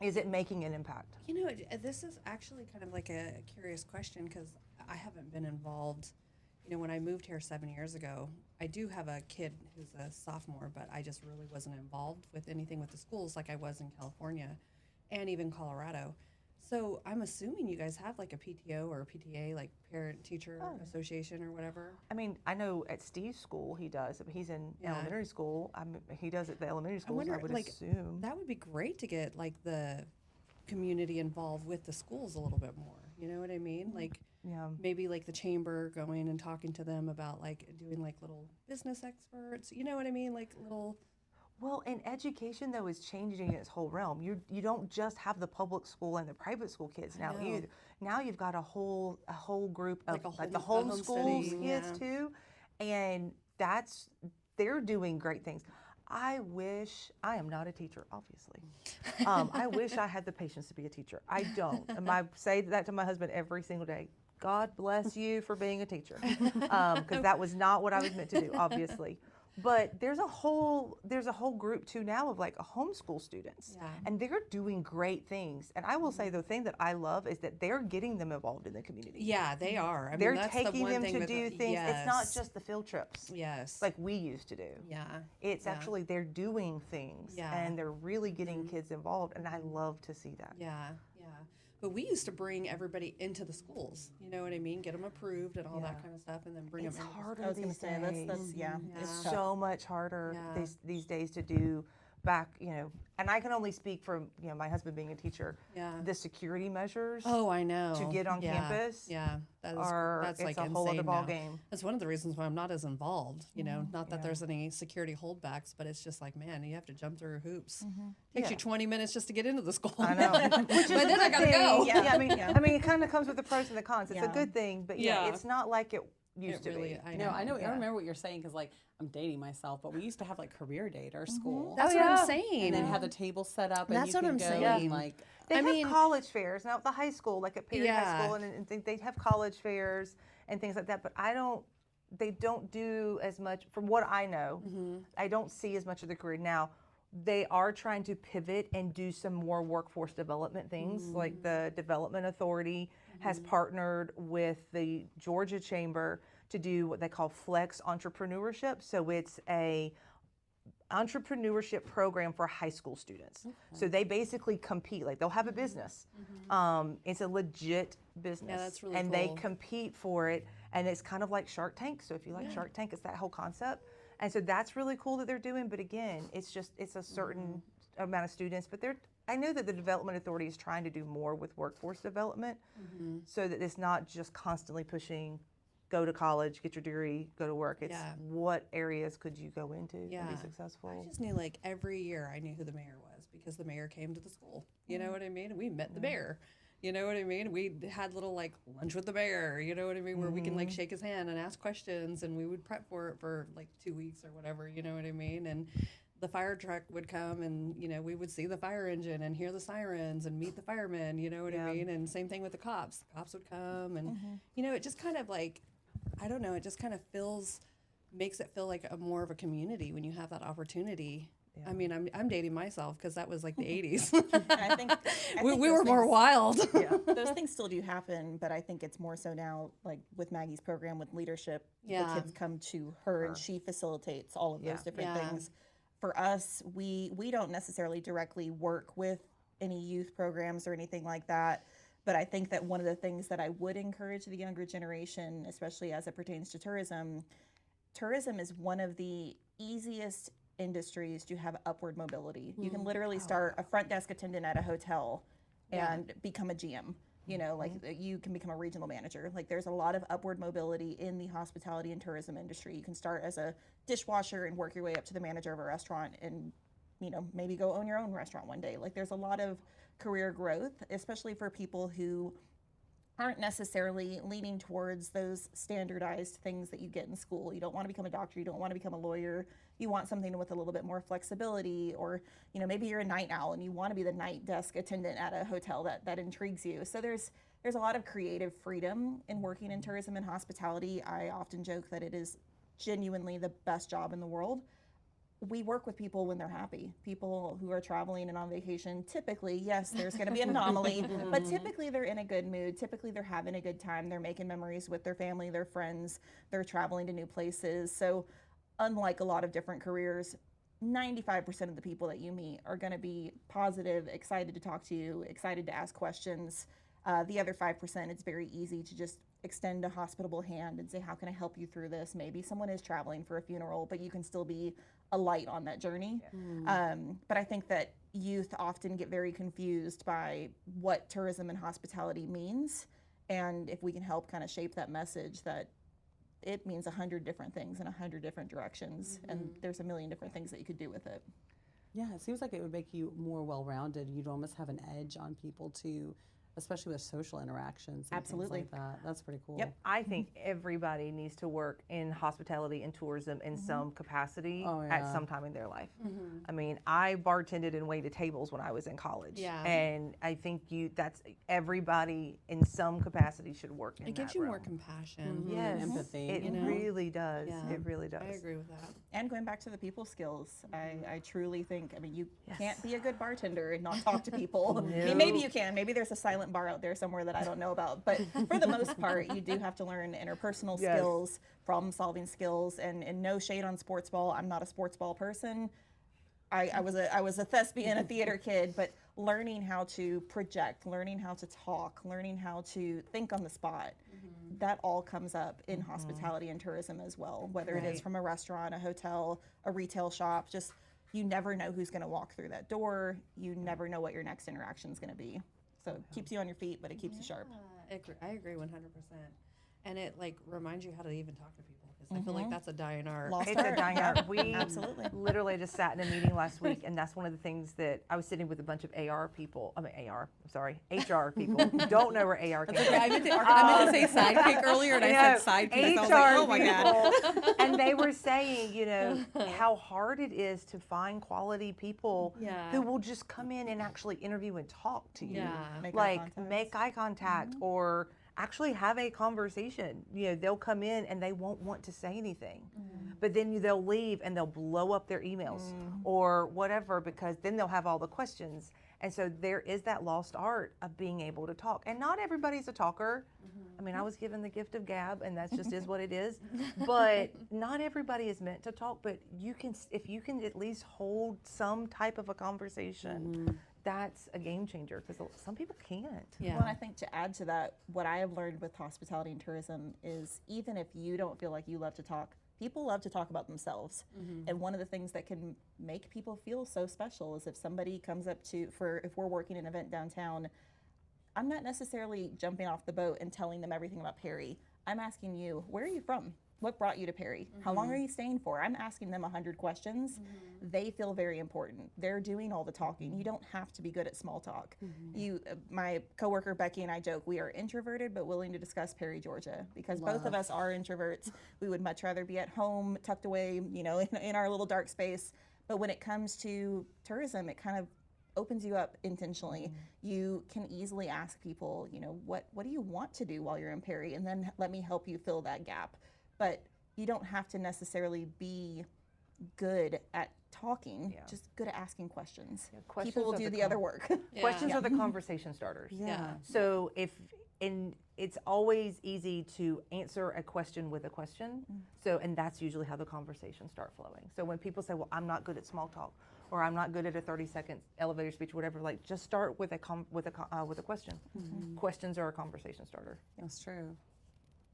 Is it making an impact? This is actually kind of like a curious question because I haven't been involved. When I moved here 7 years ago, I do have a kid who's a sophomore, but I just really wasn't involved with anything with the schools like I was in California and even Colorado. So I'm assuming you guys have like a PTO or a PTA, like parent teacher association or whatever. I mean, I know at Steve's school he does. He's in elementary school. He does at the elementary schools. I would assume that would be great to get like the community involved with the schools a little bit more. You know what I mean? Like maybe like the chamber going and talking to them about like doing like little business experts. You know what I mean? Like little. Well, and education though is changing its whole realm. You don't just have the public school and the private school kids now either. Now you've got a whole group of like the homeschool kids too, and they're doing great things. I am not a teacher, obviously. I wish I had the patience to be a teacher. I don't. And I say that to my husband every single day. God bless you for being a teacher, because that was not what I was meant to do, obviously. But there's a whole group too now of like homeschool students, and they're doing great things. And I will say the thing that I love is that they're getting them involved in the community. Yeah, they are. I mean, they're that's taking the one them thing to do things. Yes. It's not just the field trips. Yes. Like we used to do. Yeah. It's actually they're doing things, and they're really getting kids involved, and I love to see that. Yeah, yeah. But we used to bring everybody into the schools. You know what I mean? Get them approved and all that kind of stuff, and then bring them. It's harder I was going these to say days. It's tough. so much harder these days to do. Back, and I can only speak from my husband being a teacher. Yeah. The security measures. Oh, I know. To get on campus. Yeah, that's it's like a whole other insane ball now. game. That's one of the reasons why I'm not as involved. Not that there's any security holdbacks, but it's just like, man, you have to jump through hoops. Takes you 20 minutes just to get into the school. I know. Which is but then I gotta go. Yeah, I mean, it kind of comes with the pros and the cons. It's a good thing, but it's not like it used to be. I remember what you're saying because like I'm dating myself, but we used to have like career day at our school. That's what I'm saying. And then have the table set up, and That's you what can I'm go saying. and like. They have college fairs now at the high school, like at Perry High School, and they have college fairs and things like that. But they don't do as much, from what I know. I don't see as much of the career now. They are trying to pivot and do some more workforce development things, like the Development Authority has partnered with the Georgia Chamber to do what they call flex entrepreneurship. So it's a entrepreneurship program for high school students. So they basically compete, like they'll have a business. It's a legit business. Yeah, that's really and cool. they compete for it, and it's kind of like Shark Tank. So if you like Shark Tank, it's that whole concept. And so that's really cool that they're doing, but again, it's a certain amount of students, but I know that the Development Authority is trying to do more with workforce development, so that it's not just constantly pushing go to college, get your degree, go to work. It's what areas could you go into and be successful? I just knew like every year I knew who the mayor was because the mayor came to the school. You know what I mean? We met the mayor. You know what I mean? We had little like lunch with the mayor, you know what I mean? Where we can like shake his hand and ask questions, and we would prep for it for like 2 weeks or whatever, you know what I mean? And the fire truck would come, and we would see the fire engine and hear the sirens and meet the firemen, you know what I mean? And same thing with the cops. The cops would come, and it just kind of like, I don't know, it just kind of makes it feel like more of a community when you have that opportunity. I mean, I'm dating myself because that was like the 80s. I think we were more wild. Those things still do happen, but I think it's more so now, like with Maggie's program with leadership, the kids come to her and she facilitates all of those different things. For us, we don't necessarily directly work with any youth programs or anything like that. But I think that one of the things that I would encourage the younger generation, especially as it pertains to tourism is one of the easiest industries to have upward mobility. You can literally start a front desk attendant at a hotel and become a GM. Like you can become a regional manager. Like there's a lot of upward mobility in the hospitality and tourism industry. You can start as a dishwasher and work your way up to the manager of a restaurant and, maybe go own your own restaurant one day. Like there's a lot of career growth, especially for people who aren't necessarily leaning towards those standardized things that you get in school. You don't want to become a doctor, you don't want to become a lawyer. You want something with a little bit more flexibility, or maybe you're a night owl and you want to be the night desk attendant at a hotel that intrigues you. So there's a lot of creative freedom in working in tourism and hospitality. I often joke that it is genuinely the best job in the world. We work with people when they're happy. People who are traveling and on vacation, typically, yes, there's going to be an anomaly, but typically they're in a good mood. Typically they're having a good time. They're making memories with their family, their friends. They're traveling to new places. So unlike a lot of different careers, 95% of the people that you meet are going to be positive, excited to talk to you, excited to ask questions. The other 5%, it's very easy to just extend a hospitable hand and say, how can I help you through this? Maybe someone is traveling for a funeral, but you can still be a light on that journey. But I think that youth often get very confused by what tourism and hospitality means. And if we can help kind of shape that message that it means 100 different things in 100 different directions, and there's a million different things that you could do with it. Yeah, it seems like it would make you more well-rounded. You'd almost have an edge on people too, especially with social interactions and Absolutely. things like that. That's pretty cool. Yep. I think everybody needs to work in hospitality and tourism in some capacity Oh, at yeah. some time in their life. I mean, I bartended and waited tables when I was in college. Yeah. And I think that's everybody in some capacity should work in It gives that you more realm. compassion. Yes, empathy, it you know? really does. Yeah. It really does. I agree with that. And going back to the people skills, I truly think, I mean, you Yes. can't be a good bartender and not talk to people. I No. mean, maybe you can. Maybe there's a silent bar out there somewhere that I don't know about. But for the most part, you do have to learn interpersonal Yes. skills, problem-solving skills, and no shade on sports ball. I'm not a sports ball person. I was a thespian, a theater kid, but learning how to project, learning how to talk, learning how to think on the spot, that all comes up in hospitality and tourism as well, whether it is Right. from a restaurant, a hotel, a retail shop. Just, you never know who's going to walk through that door. You never know what your next interaction is going to be. So it keeps you on your feet, but it keeps you sharp. I agree 100%. And it like reminds you how to even talk to people because I feel like that's a dying art. Lost It's a art. dying art. We Absolutely. literally just sat in a meeting last week, and that's one of the things that I was sitting with a bunch of HR people. HR people. Don't know where AR came from. I meant to say sidekick earlier, and I said sidekick. I was like, oh my God. people, and they were saying, how hard it is to find quality people Yeah. who will just come in and actually interview and talk to you. Yeah. Make eye Like contact. make eye contact or actually have a conversation. They'll come in and they won't want to say anything. But then they'll leave and they'll blow up their emails or whatever because then they'll have all the questions. And so there is that lost art of being able to talk. And not everybody's a talker. I mean, I was given the gift of gab and that just is what it is. But not everybody is meant to talk, but if you can at least hold some type of a conversation, that's a game changer because some people can't. Yeah. Well, and I think to add to that, what I have learned with hospitality and tourism is even if you don't feel like you love to talk, people love to talk about themselves. And one of the things that can make people feel so special is if somebody comes up if we're working an event downtown, I'm not necessarily jumping off the boat and telling them everything about Perry. I'm asking you, where are you from? What brought you to Perry? How long are you staying for? I'm asking them 100 questions. They feel very important. They're doing all the talking. You don't have to be good at small talk. My coworker Becky and I joke, we are introverted but willing to discuss Perry, Georgia, because both of us are introverts. We would much rather be at home, tucked away, in our little dark space. But when it comes to tourism, it kind of opens you up intentionally. You can easily ask people, what do you want to do while you're in Perry? And then let me help you fill that gap. But you don't have to necessarily be good at talking, just good at asking questions. questions People will are do the the other work. Questions are the conversation starters. Yeah. So it's always easy to answer a question with a question. And that's usually how the conversations start flowing. So when people say, well, I'm not good at small talk, or I'm not good at a 30-second elevator speech, whatever, like just start with a question. Questions are a conversation starter. That's true.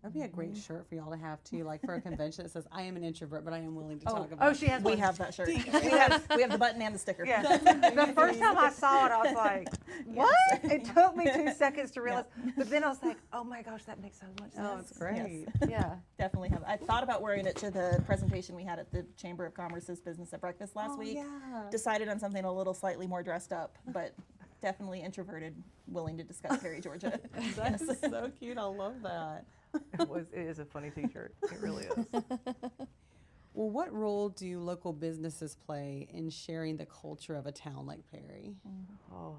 That'd be a great shirt for y'all to have too, like for a convention that says, I am an introvert, but I am willing to talk about she has We one. have that shirt. we have the button and the sticker. Yeah. The first time I saw it, I was like, what? It took me 2 seconds to realize. But then I was like, oh my gosh, that makes so much sense. Oh, it's great. Yeah. Definitely have. I thought about wearing it to the presentation we had at the Chamber of Commerce's Business at Breakfast last week. Yeah. Decided on something a little slightly more dressed up, but definitely introverted, willing to discuss Perry, Georgia. That's so cute. I love that. It is a funny t-shirt. It really is. Well, what role do local businesses play in sharing the culture of a town like Perry? Oh,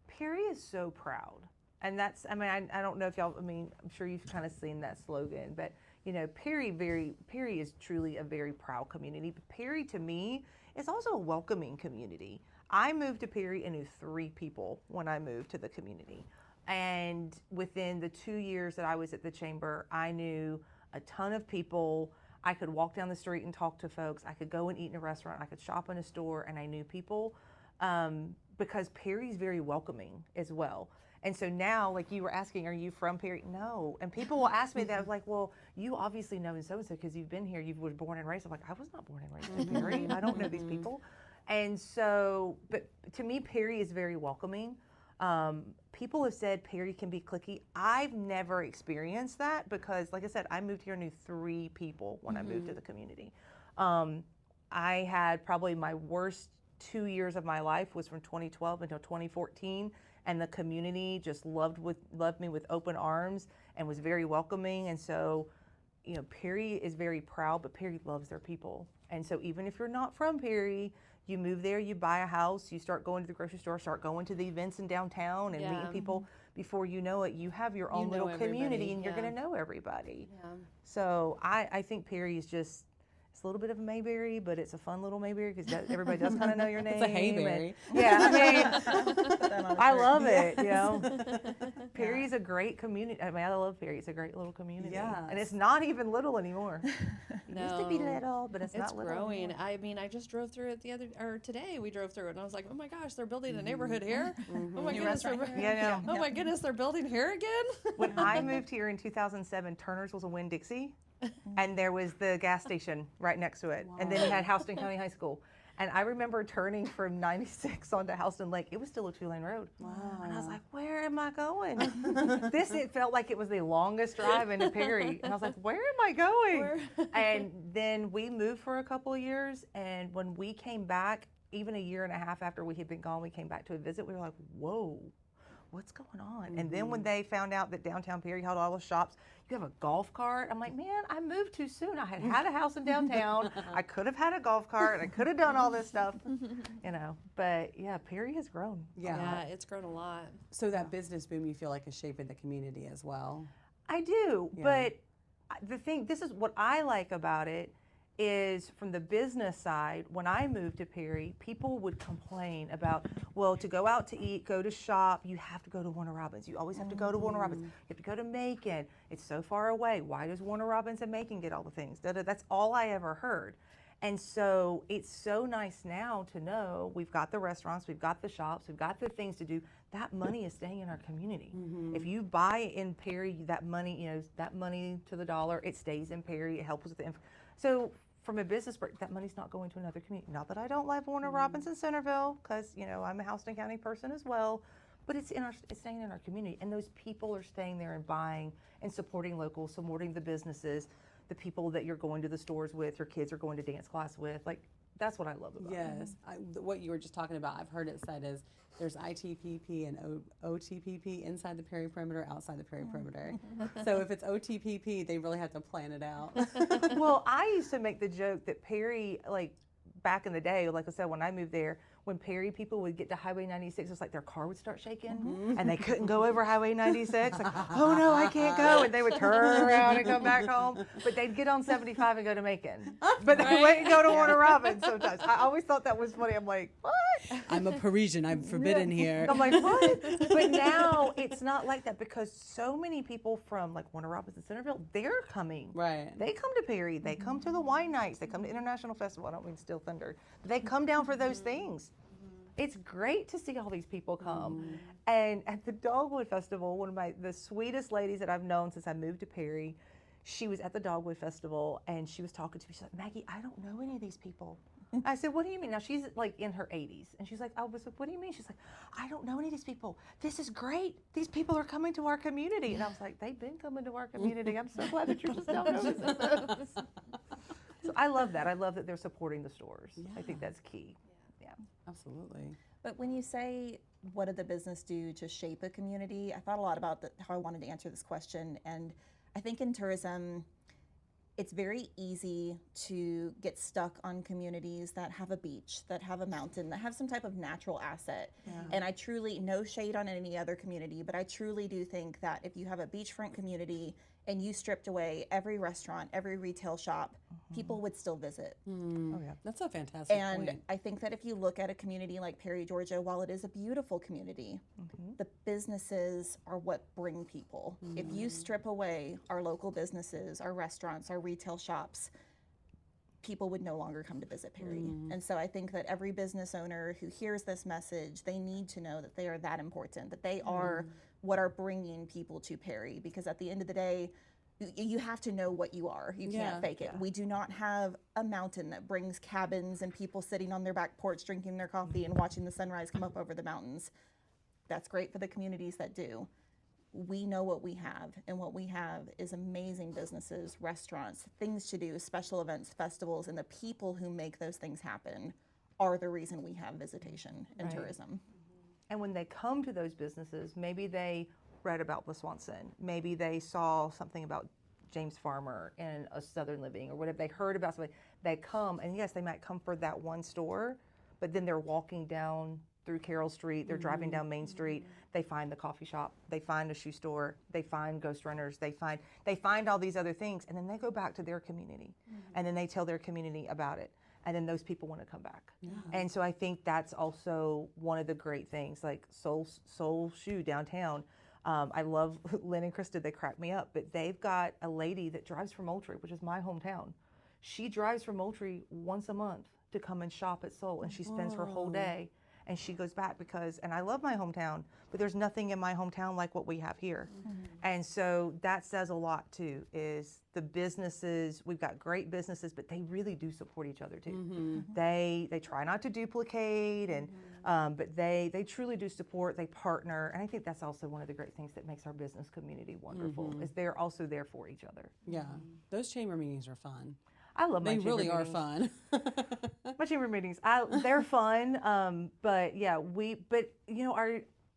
Perry is so proud. And that's, I don't know if y'all, I'm sure you've kind of seen that slogan, but Perry is truly a very proud community. But Perry to me is also a welcoming community. I moved to Perry and knew 3 people when I moved to the community. And within the 2 years that I was at the chamber, I knew a ton of people. I could walk down the street and talk to folks. I could go and eat in a restaurant. I could shop in a store, and I knew people because Perry's very welcoming as well. And so now, like you were asking, are you from Perry? No. And people will ask me that. I was like, well, you obviously know so-and-so because you've been here. You were born and raised. I'm like, I was not born and raised in Perry. I don't know these people. And so, but to me, Perry is very welcoming. People have said Perry can be cliquey. I've never experienced that because, like I said, I moved here and knew 3 people when I moved to the community. I had probably my worst 2 years of my life was from 2012 until 2014. And the community just loved me with open arms and was very welcoming. And so, you know, Perry is very proud, but Perry loves their people. And so even if you're not from Perry, you move there, you buy a house, you start going to the grocery store, start going to the events in downtown and meeting people. Before you know it, you have your own little community and you're going to know everybody. Yeah. So I think Perry is just, it's a little bit of a Mayberry, but it's a fun little Mayberry because everybody does kind of know your name. It's a Hayberry. Yeah, I mean, I love it, you know. Perry's a great community. I mean, I love Perry. It's a great little community. Yeah. And it's not even little anymore. It used to be little, but it's not little growing. anymore. I mean, I just drove through it today we drove through it and I was like, oh my gosh, they're building a neighborhood here. Oh my goodness. Yeah, Oh my goodness, they're building here again. When I moved here in 2007, Turner's was a Winn-Dixie. And there was the gas station right next to it. Wow. And then you had Houston County High School. And I remember turning from 96 onto Houston Lake. It was still a 2-lane road. Wow. And I was like, where am I going? It felt like it was the longest drive into Perry. And I was like, where am I going? And then we moved for a couple of years. And when we came back, even a year and a half after we had been gone, we came back to a visit. We were like, whoa, what's going on? And then when they found out that downtown Perry had all the shops, you have a golf cart. I'm like, man, I moved too soon. I had a house in downtown. I could have had a golf cart. I could have done all this stuff, you know. But yeah, Perry has grown. Yeah, it's grown a lot. So that business boom, you feel like is shaping the community as well. I do, but this is what I like about it is from the business side, when I moved to Perry, people would complain about, well, to go out to eat, go to shop, you have to go to Warner Robins. You always have to go to Warner Robins. You have to go to Macon. It's so far away. Why does Warner Robins and Macon get all the things? That's all I ever heard. And so it's so nice now to know we've got the restaurants, we've got the shops, we've got the things to do. That money is staying in our community. If you buy in Perry, that money, you know, that money to the dollar, it stays in Perry. It helps with the so from a business, that money's not going to another community. Not that I don't love Warner Robins in Centerville, because you know I'm a Houston County person as well. But it's staying in our community, and those people are staying there and buying and supporting local, supporting the businesses, the people that you're going to the stores with, your kids are going to dance class with. Like that's what I love about it. Yes, what you were just talking about, I've heard it said is there's ITPP and OTPP inside the Perry perimeter, outside the Perry perimeter. So if it's OTPP, they really have to plan it out. Well, I used to make the joke that Perry, like back in the day, like I said, when I moved there, when Perry people would get to Highway 96, it's like their car would start shaking and they couldn't go over Highway 96. Like, oh no, I can't go. And they would turn around and come back home. But they'd get on 75 and go to Macon. But they wouldn't go to Warner Robins sometimes. I always thought that was funny. I'm like, what? I'm a Parisian. I'm forbidden here. I'm like, what? But now it's not like that because so many people from like Warner Robins and Centerville, they're coming. Right. They come to Perry. They come to the wine nights. They come to International Festival. I don't mean Steel Thunder. They come down for those things. It's great to see all these people come. And at the Dogwood Festival, one of the sweetest ladies that I've known since I moved to Perry, she was at the Dogwood Festival and she was talking to me. She's like, Maggie, I don't know any of these people. I said, what do you mean? Now she's like in her 80s. And she's like, I was like, what do you mean? She's like, I don't know any of these people. This is great. These people are coming to our community. And I was like, they've been coming to our community. I'm so glad that you're just now noticing this. So I love that. I love that they're supporting the stores. Yeah. I think that's key. Yeah. Absolutely. But when you say, what did the business do to shape a community? I thought a lot about how I wanted to answer this question. And I think in tourism, it's very easy to get stuck on communities that have a beach, that have a mountain, that have some type of natural asset. Yeah. And I truly, no shade on any other community, but I truly do think that if you have a beachfront community and you stripped away every restaurant, every retail shop, people would still visit. Oh yeah, that's a fantastic and point. I think that if you look at a community like Perry, Georgia, while it is a beautiful community, the businesses are what bring people. If you strip away our local businesses, our restaurants, our retail shops, people would no longer come to visit Perry. And so I think that every business owner who hears this message, they need to know that they are that important, that they are what are bringing people to Perry, because at the end of the day, you have to know what you are. You can't fake it. We do not have a mountain that brings cabins and people sitting on their back porch drinking their coffee and watching the sunrise come up over the mountains. That's great for the communities that do. We know what we have, and what we have is amazing businesses, restaurants, things to do, special events, festivals, and the people who make those things happen are the reason we have visitation and tourism. And when they come to those businesses, maybe they read about the Swanson, maybe they saw something about James Farmer and a Southern Living, or whatever, they heard about something, they come, and yes, they might come for that one store, but then they're walking down through Carroll Street, they're driving down Main Street, they find the coffee shop, they find a shoe store, they find Ghost Runners, they find all these other things, and then they go back to their community, and then they tell their community about it, and then those people want to come back. And so I think that's also one of the great things, like Soul Shoe downtown. I love Lynn and Krista, they crack me up, but they've got a lady that drives from Moultrie, which is my hometown. She drives from Moultrie once a month to come and shop at Soul, and she spends her whole day. And she goes back because, and I love my hometown, but there's nothing in my hometown like what we have here. And so that says a lot too, is the businesses, we've got great businesses, but they really do support each other too. They try not to duplicate, and but they truly do support, they partner, and I think that's also one of the great things that makes our business community wonderful, is they're also there for each other. Yeah, those chamber meetings are fun. I love my They chamber really are meetings. fun. My chamber meetings, they're fun, but yeah, but you know,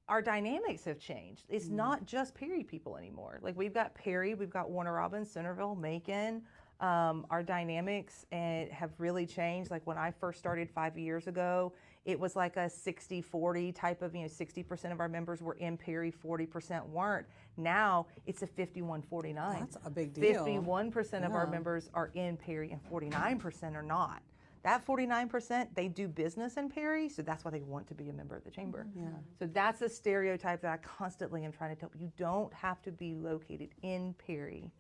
our dynamics have changed. It's not just Perry people anymore. Like we've got Perry, we've got Warner Robins, Centerville, Macon. Our dynamics have really changed. Like when I first started 5 years ago, it was like a 60-40 type of, 60% of our members were in Perry, 40% weren't. Now it's a 51-49. That's a big deal. 51% of our members are in Perry and 49% are not. That 49%, they do business in Perry, so that's why they want to be a member of the chamber. So that's a stereotype that I constantly am trying to tell people. You don't have to be located in Perry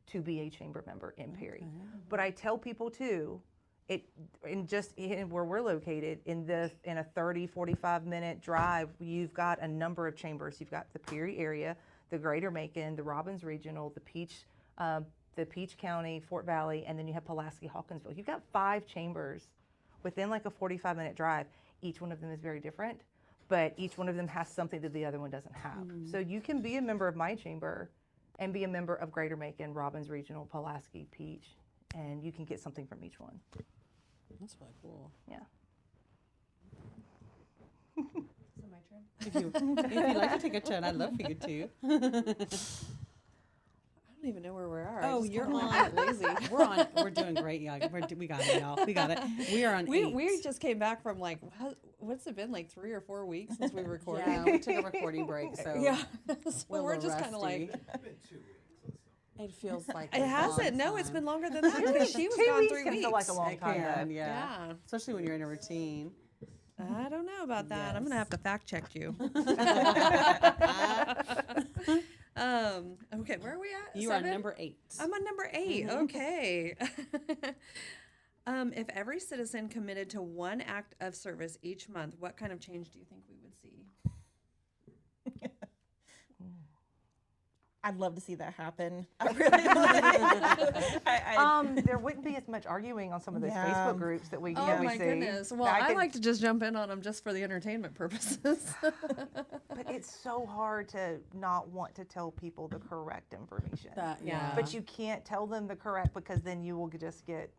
to be a chamber member in Perry. But I tell people too, where we're located, in a 30-45 minute drive, you've got a number of chambers. You've got the Perry area, the Greater Macon, the Robbins Regional, the Peach County, Fort Valley, and then you have Pulaski, Hawkinsville. You've got 5 chambers within like a 45 minute drive. Each one of them is very different, but each one of them has something that the other one doesn't have. So you can be a member of my chamber and be a member of Greater Macon, Robbins Regional, Pulaski, Peach, and you can get something from each one. That's really cool. Yeah. Is it my turn? If you'd like to take a turn, I'd love for you to. I don't even know where we are. Oh, you're on. Lazy. We're doing great, y'all. We got it, y'all. We got it. We are on 8. We just came back from like, what's it been, like 3 or 4 weeks since we recorded? Yeah, we took a recording break, so So we're just kind of like, it feels like it a hasn't. long No, it's time. been longer than that because she was 2 gone weeks 3 can weeks. feel like a long It time. can, though. yeah. Yeah. Especially when you're in a routine. I don't know about that. I'm gonna have to fact check you. Okay, where are we at? You 7? are number 8. I'm on number 8. Okay. If every citizen committed to one act of service each month, what kind of change do you think we would see? I'd love to see that happen. I really would. There wouldn't be as much arguing on some of those Yeah. Facebook groups that we, Oh we my see. goodness. Well, That I could- like to just jump in on them just for the entertainment purposes. But it's so hard to not want to tell people the correct information. Yeah. But you can't tell them the correct, because then you will just get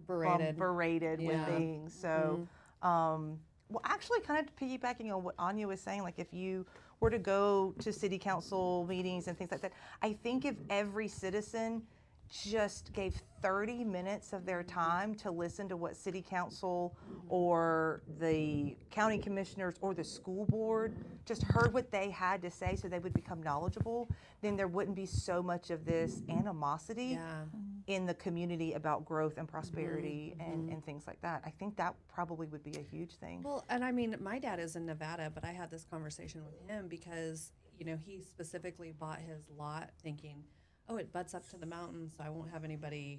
Berated. with Yeah. things. So, well, actually, kind of piggybacking on what Anya was saying, like if you were to go to city council meetings and things like that, I think if every citizen just gave 30 minutes of their time to listen to what city council or the county commissioners or the school board just heard what they had to say, so they would become knowledgeable, then there wouldn't be so much of this animosity Yeah. in the community about growth and prosperity and things like that. I think that probably would be a huge thing. Well, and I mean, my dad is in Nevada, but I had this conversation with him because, he specifically bought his lot thinking, oh, it butts up to the mountain, so I won't have anybody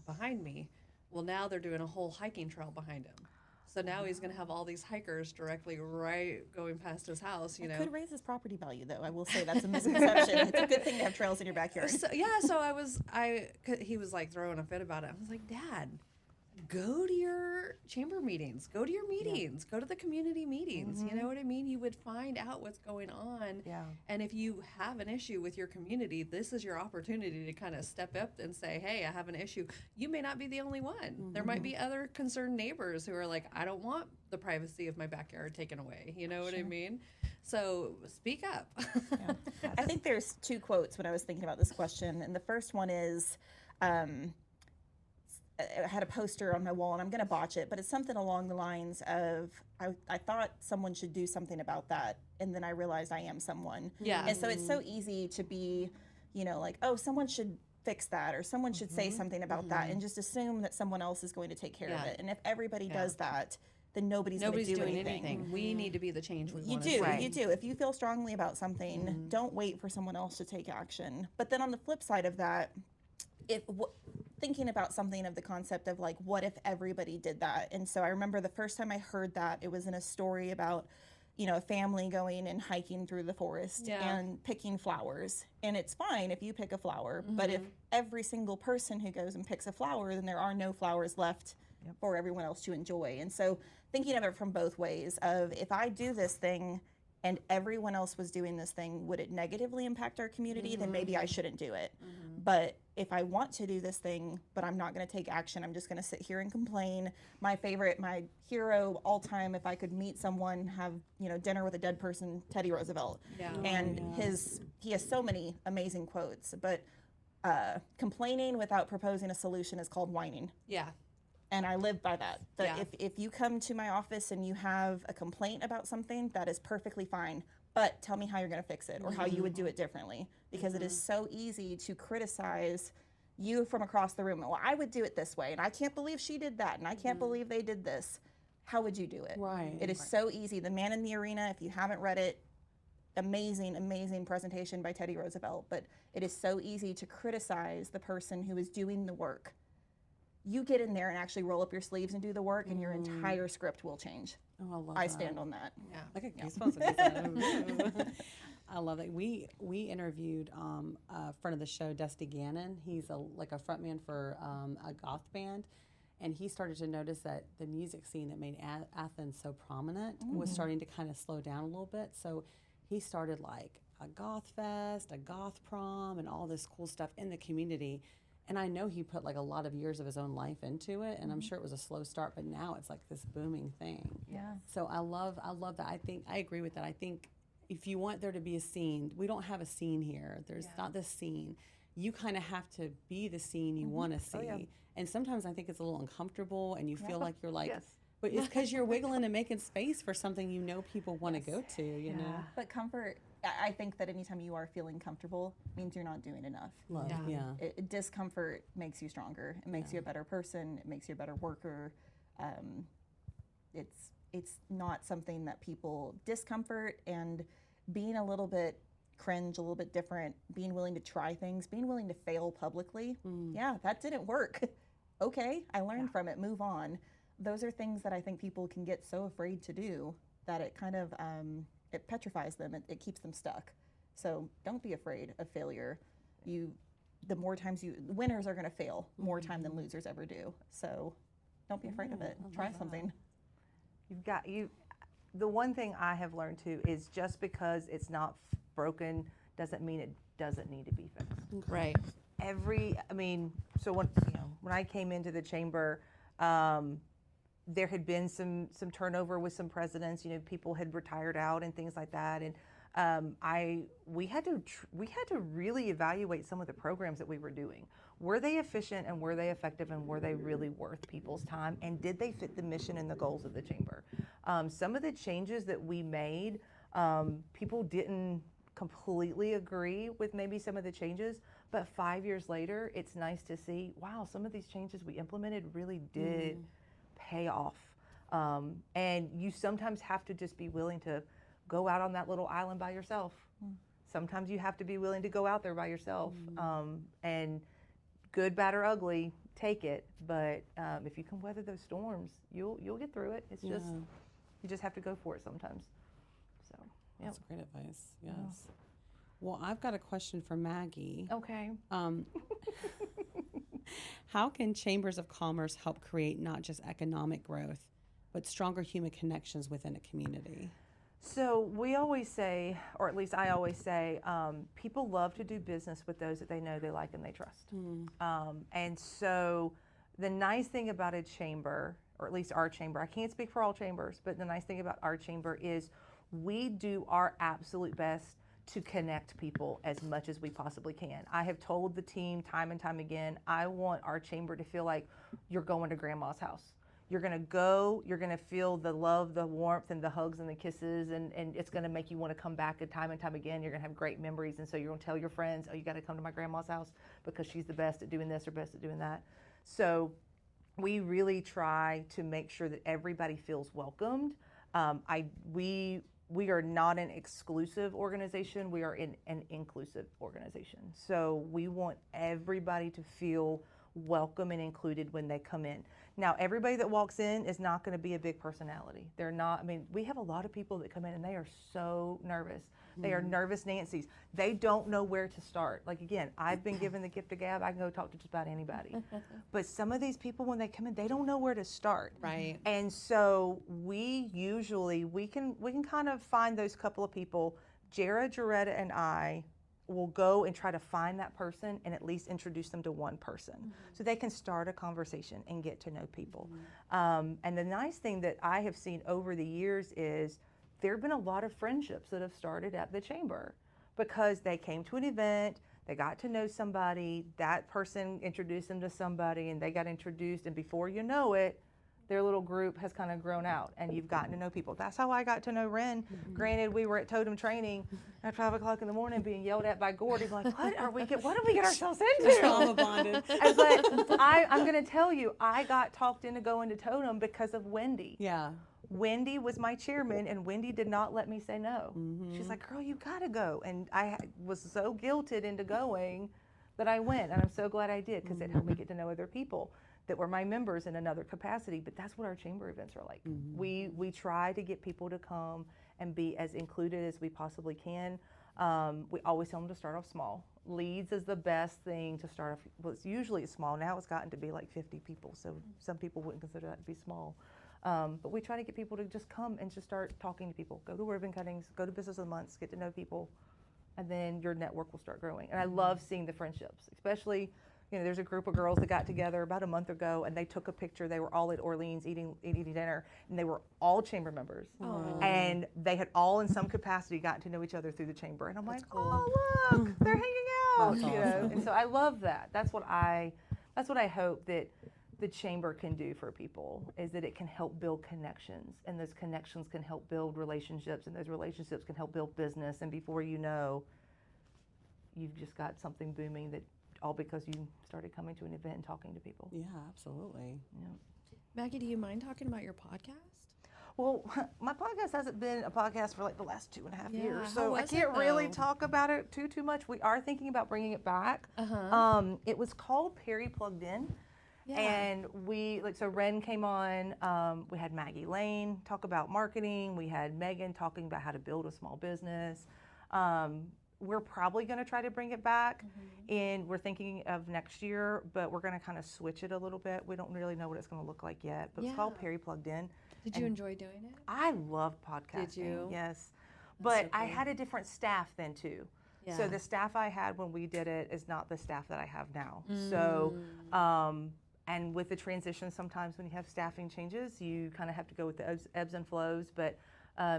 behind me. Well, now they're doing a whole hiking trail behind him. So now he's going to have all these hikers directly right going past his house, you It know. could raise his property value, though. I will say that's a misconception. It's a good thing to have trails in your backyard. So, he was like throwing a fit about it. I was like, Dad, go to your chamber meetings, go to your meetings, go to the community meetings. You know what I mean? You would find out what's going on. Yeah. And if you have an issue with your community, this is your opportunity to kind of step up and say, hey, I have an issue. You may not be the only one. There might be other concerned neighbors who are like, I don't want the privacy of my backyard taken away. You know what I mean? So speak up. I think there's two quotes when I was thinking about this question. And the first one is, I had a poster on my wall, and I'm going to botch it, but it's something along the lines of, I thought someone should do something about that, and then I realized I am someone. Yeah. And so it's so easy to be, you know, like, oh, someone should fix that, or someone should say something about that, and just assume that someone else is going to take care of it. And if everybody does that, then nobody's going to do doing anything. We need to be the change we You want to do, see. Right. you do. If you feel strongly about something, don't wait for someone else to take action. But then on the flip side of that, thinking about something of the concept of like, what if everybody did that? And so I remember the first time I heard that, it was in a story about, you know, a family going and hiking through the forest and picking flowers. And it's fine if you pick a flower, but if every single person who goes and picks a flower, then there are no flowers left for everyone else to enjoy. And so thinking of it from both ways of, if I do this thing and everyone else was doing this thing, would it negatively impact our community? Then maybe I shouldn't do it. But if I want to do this thing, but I'm not going to take action, I'm just going to sit here and complain. My hero all time, if I could meet someone, have, you know, dinner with a dead person, Teddy Roosevelt. Yeah. And he has so many amazing quotes, but complaining without proposing a solution is called whining. Yeah. And I live by that. Yeah. If you come to my office and you have a complaint about something, that is perfectly fine. But tell me how you're going to fix it, or how you would do it differently. Because it is so easy to criticize you from across the room. Well, I would do it this way, and I can't believe she did that, and I can't believe they did this. How would you do it? Right. It is so easy. The Man in the Arena, if you haven't read it, amazing, amazing presentation by Teddy Roosevelt. But it is so easy to criticize the person who is doing the work. You get in there and actually roll up your sleeves and do the work, and your entire script will change. Oh, I love I that. stand on that. Yeah. I get goosebumps when you say that. I love it. We interviewed a friend of the show, Dusty Gannon. He's like a frontman for a goth band, and he started to notice that the music scene that made Athens so prominent was starting to kind of slow down a little bit. So he started like a goth fest, a goth prom, and all this cool stuff in the community. And I know he put like a lot of years of his own life into it, and I'm sure it was a slow start, but now it's like this booming thing. Yeah. So I love that. I agree with that. I think if you want there to be a scene, we don't have a scene here. There's not this scene. You kind of have to be the scene you want to see. Oh, yeah. And sometimes I think it's a little uncomfortable, and you feel like you're like, Yes. but it's because you're wiggling and making space for something you know people want to go to, you know? But comfort, I think that anytime you are feeling comfortable means you're not doing enough. Love, yeah. Discomfort makes you stronger. It makes you a better person. It makes you a better worker. It's not something that people discomfort, and being a little bit cringe, a little bit different, being willing to try things, being willing to fail publicly. Yeah, that didn't work. Okay, I learned from it, move on. Those are things that I think people can get so afraid to do that it kind of, it petrifies them, it keeps them stuck. So don't be afraid of failure. The more times winners are gonna fail more time than losers ever do. So don't be afraid of it, try something. The one thing I have learned too is, just because it's not broken doesn't mean it doesn't need to be fixed. Right. So when I came into the chamber, there had been some turnover with some presidents. People had retired out and things like that, and we had to really evaluate some of the programs that we were doing. Were they efficient, and were they effective, and were they really worth people's time, and did they fit the mission and the goals of the chamber? Some of the changes that we made, people didn't completely agree with maybe some of the changes, but 5 years later, it's nice to see, wow, some of these changes we implemented really did pay off. And you sometimes have to just be willing to go out on that little island by yourself. Sometimes you have to be willing to go out there by yourself. And good, bad, or ugly, take it. But if you can weather those storms, you'll get through it. It's just you just have to go for it sometimes. So yeah. That's great advice. Yes. Well, I've got a question for Maggie. Okay. How can chambers of commerce help create not just economic growth, but stronger human connections within a community? So we always say, or at least I always say, people love to do business with those that they know, they like, and they trust. And so the nice thing about a chamber, or at least our chamber, I can't speak for all chambers, but the nice thing about our chamber is we do our absolute best to connect people as much as we possibly can. I have told the team time and time again, I want our chamber to feel like you're going to grandma's house. You're gonna go, you're gonna feel the love, the warmth, and the hugs and the kisses, and it's gonna make you wanna come back time and time again. You're gonna have great memories, and so you're gonna tell your friends, oh, you gotta come to my grandma's house because she's the best at doing this or best at doing that. So we really try to make sure that everybody feels welcomed. We are not an exclusive organization, we are an inclusive organization. So we want everybody to feel welcome and included when they come in. Now, everybody that walks in is not going to be a big personality. They're not, I mean, we have a lot of people that come in and they are so nervous. They are nervous Nancy's. They don't know where to start. Like, again, I've been given the gift of gab. I can go talk to just about anybody. But some of these people, when they come in, they don't know where to start. Right. And so we can kind of find those couple of people. Jara, Jaretta, and I will go and try to find that person and at least introduce them to one person so they can start a conversation and get to know people. And the nice thing that I have seen over the years is there have been a lot of friendships that have started at the chamber because they came to an event, they got to know somebody, that person introduced them to somebody, and they got introduced, and before you know it, their little group has kind of grown out and you've gotten to know people. That's how I got to know Ren. Granted, we were at Totem training at 5 o'clock in the morning being yelled at by Gordy, like, what did we get ourselves into? Trauma bonded. But I'm gonna tell you, I got talked into going to Totem because of Wendy. Yeah. Wendy was my chairman and Wendy did not let me say no. She's like, girl, you gotta go. And I was so guilted into going that I went, and I'm so glad I did because it helped me get to know other people that were my members in another capacity. But that's what our chamber events are like. We try to get people to come and be as included as we possibly can. We always tell them to start off small. Leads is the best thing to start off. Well, usually it's small. Now it's gotten to be like 50 people, so some people wouldn't consider that to be small. But we try to get people to just come and just start talking to people. Go to ribbon cuttings, go to business of the months, get to know people, and then your network will start growing. And I love seeing the friendships, especially, there's a group of girls that got together about a month ago and they took a picture. They were all at Orleans eating dinner, and they were all chamber members. And they had all in some capacity gotten to know each other through the chamber. And I'm like, oh, look, they're hanging out. That's awesome. And so I love that. That's what I hope that the chamber can do for people, is that it can help build connections, and those connections can help build relationships, and those relationships can help build business, and before you know, you've just got something booming, that all because you started coming to an event and talking to people. Yeah, absolutely. Yeah. Maggie, do you mind talking about your podcast? Well, my podcast hasn't been a podcast for like the last 2.5 Yeah, years, how so I was can't it, really though? talk about it too much. We are thinking about bringing it back. It was called Perry Plugged In. Yeah. And so Ren came on, we had Maggie Lane talk about marketing, we had Megan talking about how to build a small business. We're probably gonna try to bring it back, and we're thinking of next year, but we're gonna kind of switch it a little bit. We don't really know what it's gonna look like yet, but it's called Yeah. Perry Plugged In. Did you enjoy doing it? I love podcasting. Did you? Yes. But so I cool. had a different staff then too. Yeah. So the staff I had when we did it is not the staff that I have now. So, and with the transition, sometimes when you have staffing changes, you kind of have to go with the ebbs and flows. But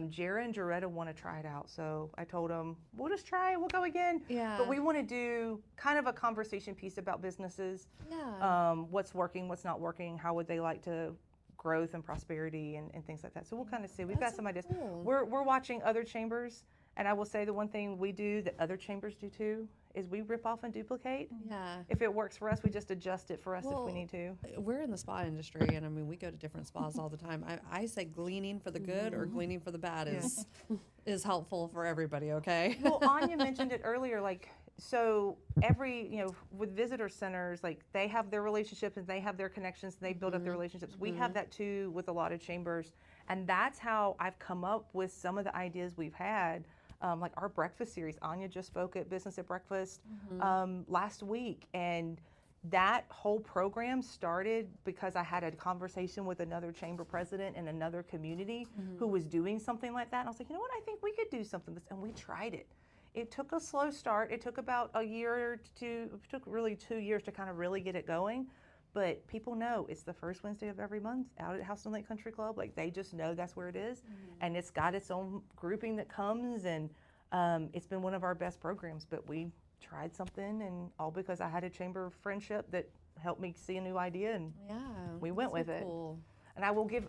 Jara and Jaretta want to try it out. So I told them, we'll just try it, we'll go again. Yeah. But we want to do kind of a conversation piece about businesses. Yeah. What's working, what's not working, how would they like to growth and prosperity and things like that. So we'll kind of see. We've got That's some so ideas. cool. We're watching other chambers, and I will say the one thing we do that other chambers do too is we rip off and duplicate. Yeah. If it works for us, we just adjust it for us if Well, we need to. We're in the spa industry, and I mean, we go to different spas all the time. I say gleaning for the good or gleaning for the bad is helpful for everybody. Okay. Well, Anya mentioned it earlier. Like, so every, with visitor centers, like they have their relationships and they have their connections and they build up their relationships. We have that too with a lot of chambers. And that's how I've come up with some of the ideas we've had. Like our breakfast series, Anya just spoke at Business at Breakfast last week. And that whole program started because I had a conversation with another chamber president in another community who was doing something like that. And I was like, you know what, I think we could do something. And we tried it. It took a slow start. It took about a year or two, it took really 2 years to kind of really get it going. But people know it's the first Wednesday of every month out at Houston Lake Country Club. Like they just know that's where it is. And it's got its own grouping that comes, and it's been one of our best programs. But we tried something, and all because I had a chamber friendship that helped me see a new idea, and we went with it. Cool. And I will give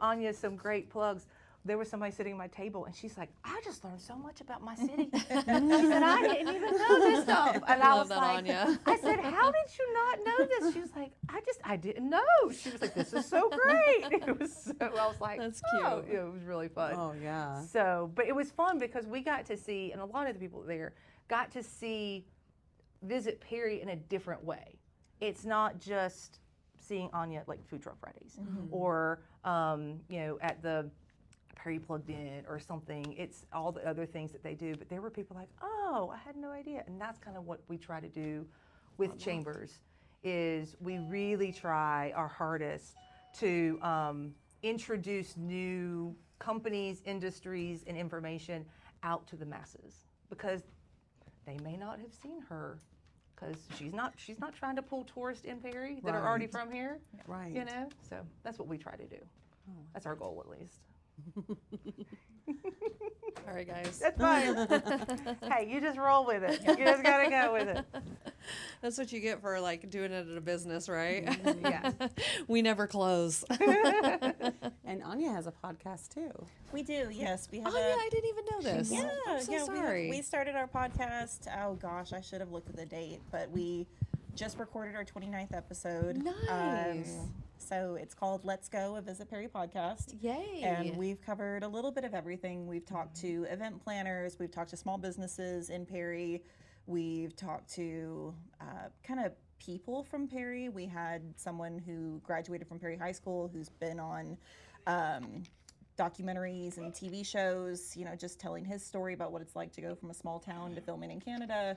Anya some great plugs. There was somebody sitting at my table, and she's like, I just learned so much about my city. She said, I didn't even know this stuff. And I was that, like, Anya. I said, how did you not know this? She was like, I didn't know. She was like, this is so great. It was so, I was like, That's oh, cute. yeah, it was really fun. Oh, yeah. So, but it was fun because we got to see, and a lot of the people there got to see Visit Perry in a different way. It's not just seeing Anya at like Food Truck Fridays or, at the Perry Plugged In or something. It's all the other things that they do. But there were people like, oh, I had no idea. And that's kind of what we try to do with chambers, is we really try our hardest to introduce new companies, industries, and information out to the masses, because they may not have seen her, because she's not trying to pull tourists in Perry that are already Right. from here. Right. So that's what we try to do. That's our goal, at least. All right, guys. That's fine. Hey, you just roll with it. You just gotta go with it. That's what you get for like doing it at a business, right? Yeah. We never close. And Anya has a podcast too. We do, yes. We have Oh yeah, I didn't even know this. Yeah, I'm so yeah. sorry. We started our podcast. Oh gosh, I should have looked at the date, but we just recorded our 29th episode. Nice. So it's called Let's Go, a Visit Perry podcast. Yay. And we've covered a little bit of everything. We've talked to event planners, we've talked to small businesses in Perry, we've talked to kind of people from Perry. We had someone who graduated from Perry High School who's been on documentaries and TV shows, just telling his story about what it's like to go from a small town to filming in Canada.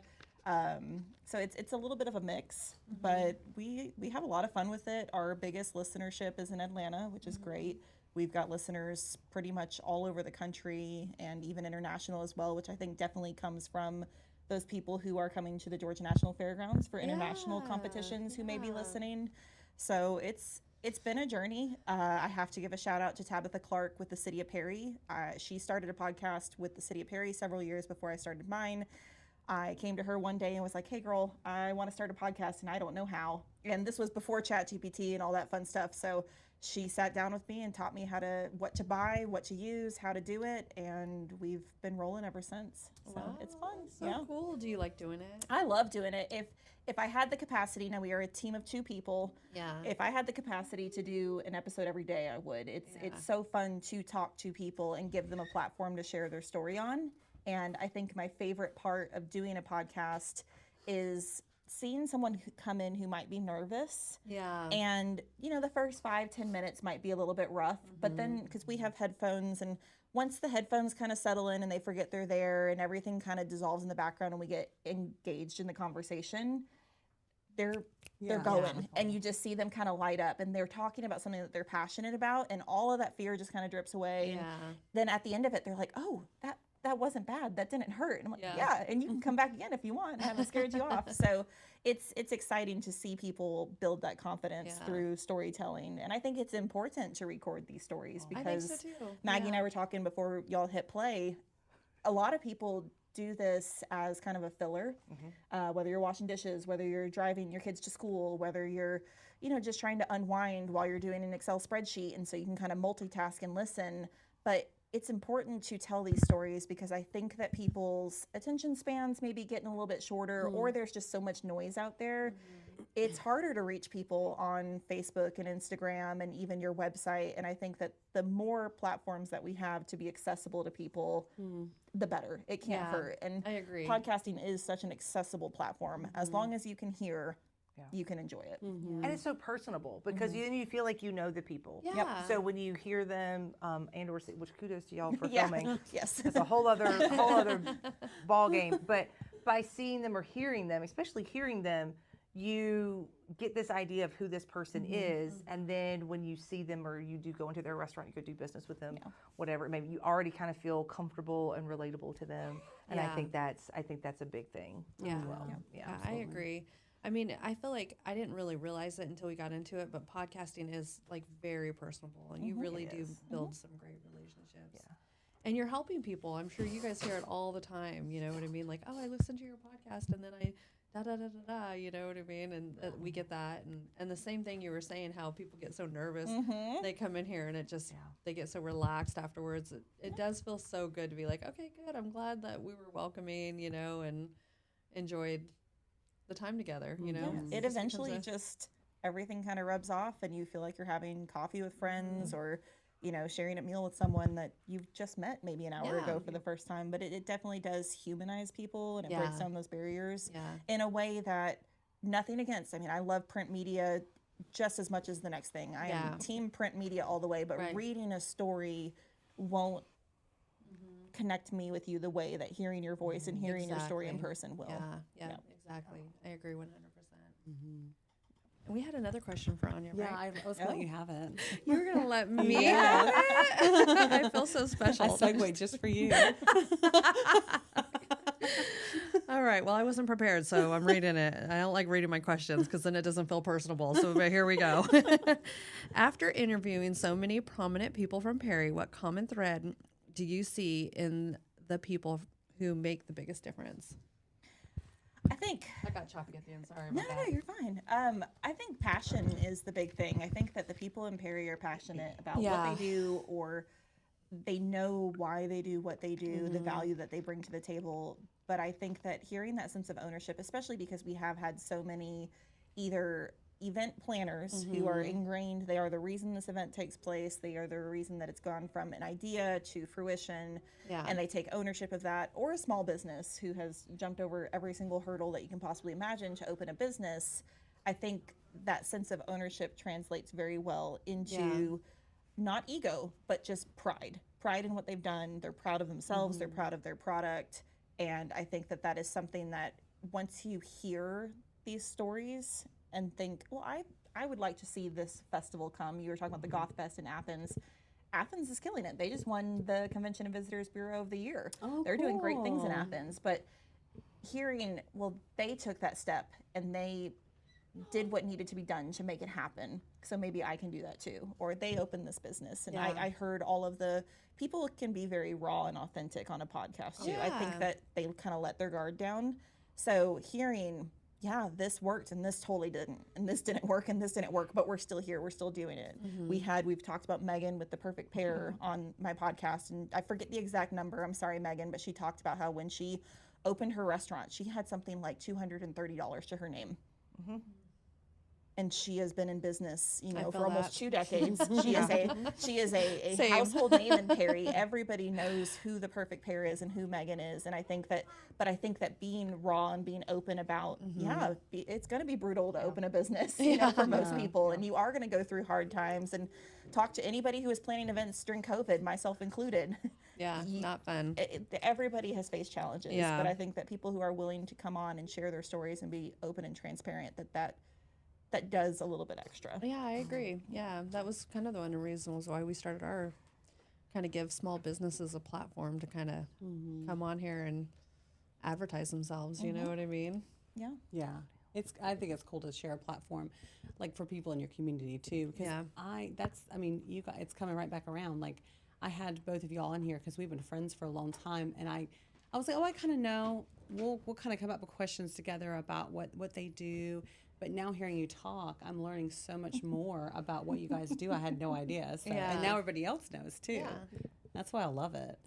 So it's a little bit of a mix, but we have a lot of fun with it. Our biggest listenership is in Atlanta, which is great. We've got listeners pretty much all over the country and even international as well, which I think definitely comes from those people who are coming to the Georgia National Fairgrounds for international competitions who may be listening. So it's been a journey. I have to give a shout out to Tabitha Clark with the City of Perry. She started a podcast with the City of Perry several years before I started mine. I came to her one day and was like, hey girl, I want to start a podcast and I don't know how. And this was before ChatGPT and all that fun stuff. So she sat down with me and taught me what to buy, what to use, how to do it. And we've been rolling ever since. So it's fun. So cool. Do you like doing it? I love doing it. If I had the capacity, now we are a team of 2 people. Yeah. If I had the capacity to do an episode every day, I would. It's so fun to talk to people and give them a platform to share their story on. And I think my favorite part of doing a podcast is seeing someone come in who might be nervous. Yeah. And, the first 5-10 minutes might be a little bit rough, but then because we have headphones, and once the headphones kind of settle in and they forget they're there and everything kind of dissolves in the background and we get engaged in the conversation, they're going, and you just see them kind of light up, and they're talking about something that they're passionate about, and all of that fear just kind of drips away. Yeah. And then at the end of it, they're like, oh, that wasn't bad. That didn't hurt. And I'm like, Yeah. yeah, and you can come back again if you want. I haven't scared you off. So it's exciting to see people build that confidence through storytelling. And I think it's important to record these stories I think because so too. Maggie and I were talking before y'all hit play. A lot of people do this as kind of a filler, whether you're washing dishes, whether you're driving your kids to school, whether you're, just trying to unwind while you're doing an Excel spreadsheet. And so you can kind of multitask and listen. But it's important to tell these stories because I think that people's attention spans may be getting a little bit shorter, or there's just so much noise out there it's harder to reach people on Facebook and Instagram and even your website. And I think that the more platforms that we have to be accessible to people, the better. It can't Yeah, hurt. And I agree. podcasting is such an accessible platform. As long as you can hear, you can enjoy it. And it's so personable because then you feel like you know the people. Yeah. So when you hear them, and or which kudos to y'all for Yeah. filming. Yes. It's a whole other ball game. But by seeing them or hearing them, especially hearing them, you get this idea of who this person is, and then when you see them or you do go into their restaurant, you go do business with them, whatever, maybe you already kind of feel comfortable and relatable to them, and I think that's a big thing. Yeah. Yeah, I agree. I mean, I feel like I didn't really realize it until we got into it, but podcasting is like very personable, and you really do build some great relationships. Yeah. And you're helping people. I'm sure you guys hear it all the time. You know what I mean? Like, oh, I listened to your podcast, and then I da. You know what I mean? And we get that, and the same thing you were saying, how people get so nervous. They come in here, and it just they get so relaxed afterwards. It does feel so good to be like, okay, good. I'm glad that we were welcoming, you know, and enjoyed the time together, you know. It eventually just everything kind of rubs off, and you feel like you're having coffee with friends or, you know, sharing a meal with someone that you've just met maybe an hour ago for the first time. But it definitely does humanize people, and it breaks down those barriers in a way that nothing against. I mean, I love print media just as much as the next thing. I am team print media all the way, but reading a story won't connect me with you the way that hearing your voice and hearing your story in person will. Yeah, exactly. I agree 100%. And we had another question for Anya, Yeah, right? I was going to let you have it. You were gonna let me have it. I feel so special. I segued just for you. All right. Well, I wasn't prepared, so I'm reading it. I don't like reading my questions because then it doesn't feel personable. So but here we go. After interviewing so many prominent people from Perry, what common thread do you see in the people who make the biggest difference? I think I got choppy at the end. Sorry no, about that. you're fine. I think passion is the big thing. I think that the people in Perry are passionate about what they do, or they know why they do what they do, the value that they bring to the table. But I think that hearing that sense of ownership, especially because we have had so many either event planners who are ingrained, they are the reason this event takes place, they are the reason that it's gone from an idea to fruition, and they take ownership of that, or a small business who has jumped over every single hurdle that you can possibly imagine to open a business. I think that sense of ownership translates very well into not ego, but just pride in what they've done. They're proud of themselves, they're proud of their product, and I think that that is something that once you hear these stories and think, well, I would like to see this festival come. You were talking about the Goth Fest in Athens. Athens is killing it. They just won the Convention and Visitors Bureau of the Year. They're doing great things in Athens. But hearing, well, they took that step and they did what needed to be done to make it happen. So maybe I can do that too. Or they opened this business. And I heard all of the people can be very raw and authentic on a podcast too. I think that they kind of let their guard down. So hearing, this worked and this totally didn't, and this didn't work and this didn't work, but we're still here, we're still doing it. We've talked about Megan with the perfect pair on my podcast, and I forget the exact number, I'm sorry Megan, but she talked about how when she opened her restaurant, she had something like $230 to her name. And she has been in business, for almost 2 decades. She is a household name in Perry. Everybody knows who the perfect pair is and who Megan is. And I think that being raw and being open about, it's going to be brutal to open a business, for most people. And you are going to go through hard times, and talk to anybody who was planning events during COVID, myself included. Not fun. Everybody has faced challenges. But I think that people who are willing to come on and share their stories and be open and transparent, that does a little bit extra. Yeah, I agree. Yeah, that was kind of the one of the reasons why we started our kind of give small businesses a platform to kind of come on here and advertise themselves. You know what I mean? Yeah. Yeah. I think it's cool to share a platform, like for people in your community too. Because you guys, it's coming right back around. Like I had both of y'all in here because we've been friends for a long time, and I was like, I kind of know. We'll kind of come up with questions together about what they do. But now hearing you talk, I'm learning so much more about what you guys do. I had no idea. So, and now everybody else knows too. That's why I love it.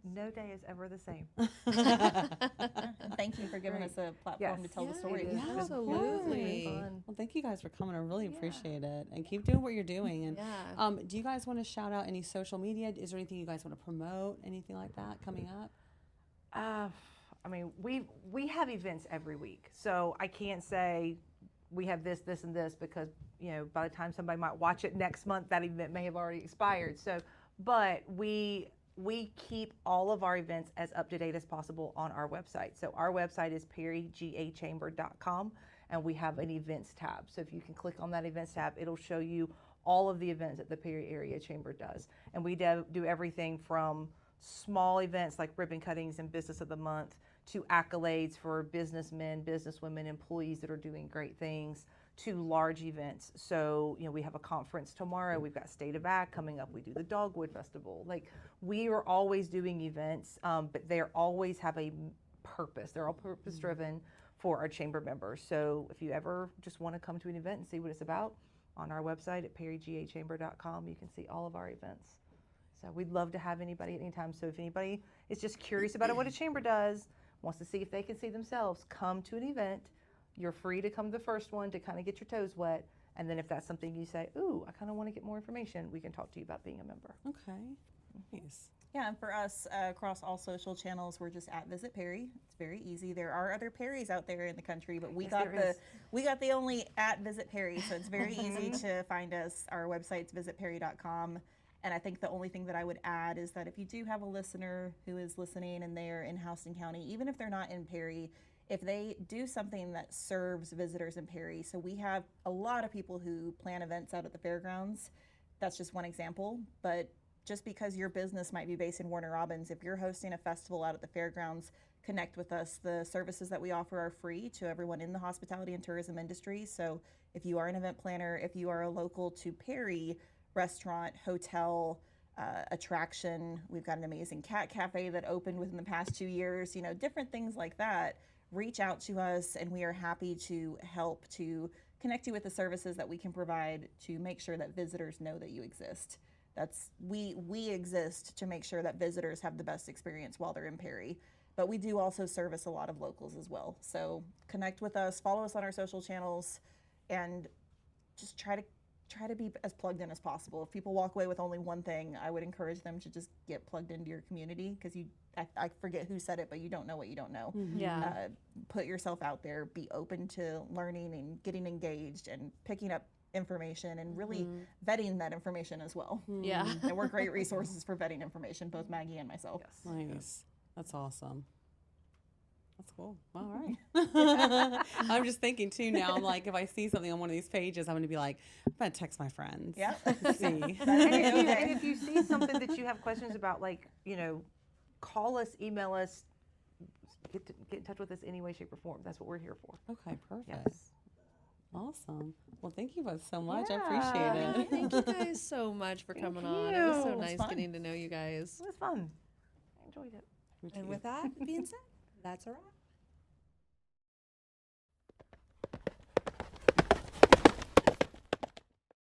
No day is ever the same. And thank you for giving us a platform to Yes. tell the story. it is. Yeah, of absolutely. course. Fun. Well, thank you guys for coming. I really appreciate it, and keep doing what you're doing. And Yeah. do you guys want to shout out any social media? Is there anything you guys want to promote? Anything like that coming up? I mean, we have events every week, so I can't say we have this, this, and this because by the time somebody might watch it next month, that event may have already expired. So, but we keep all of our events as up to date as possible on our website. So our website is perrygachamber.com, and we have an events tab. So if you can click on that events tab, it'll show you all of the events that the Perry Area Chamber does, and we do everything from small events like ribbon cuttings and business of the month to accolades for businessmen, businesswomen, employees that are doing great things, to large events. So, we have a conference tomorrow. We've got State of Ag coming up. We do the Dogwood Festival. Like, we are always doing events, but they always have a purpose. They're all purpose driven for our chamber members. So if you ever just want to come to an event and see what it's about, on our website at perrygachamber.com, you can see all of our events. So we'd love to have anybody at any time. So if anybody is just curious about what a chamber does, wants to see if they can see themselves, come to an event. You're free to come to the first one to kind of get your toes wet. And then if that's something you say, ooh, I kind of want to get more information, we can talk to you about being a member. Okay, nice. Yeah, and for us, across all social channels, we're just at Visit Perry. It's very easy. There are other Perrys out there in the country, but we got the only at Visit Perry, so it's very easy to find us. Our website's visitperry.com. And I think the only thing that I would add is that if you do have a listener who is listening and they're in Houston County, even if they're not in Perry, if they do something that serves visitors in Perry, so we have a lot of people who plan events out at the fairgrounds. That's just one example, but just because your business might be based in Warner Robins, if you're hosting a festival out at the fairgrounds, connect with us. The services that we offer are free to everyone in the hospitality and tourism industry. So if you are an event planner, if you are a local to Perry restaurant, hotel, attraction, we've got an amazing cat cafe that opened within the past 2 years, different things like that, reach out to us and we are happy to help to connect you with the services that we can provide to make sure that visitors know that you exist. We exist to make sure that visitors have the best experience while they're in Perry, but we do also service a lot of locals as well. So connect with us, follow us on our social channels, and just try to be as plugged in as possible. If people walk away with only one thing, I would encourage them to just get plugged into your community, because I forget who said it, but you don't know what you don't know. Yeah. Put yourself out there, be open to learning and getting engaged and picking up information and really vetting that information as well. Yeah. And we're great resources for vetting information, both Maggie and myself. Yes. Nice. That's awesome. That's cool. All right. I'm just thinking too now. I'm like, if I see something on one of these pages, I'm going to be like, I'm going to text my friends. Yeah. See. And if you see something that you have questions about, like, call us, email us, get in touch with us any way, shape, or form. That's what we're here for. Okay, perfect. Yes. Awesome. Well, thank you both so much. Yeah. I appreciate it. Thank you guys so much for coming on. It was so nice getting to know you guys. It was fun. I enjoyed it. And with that being said, that's a wrap.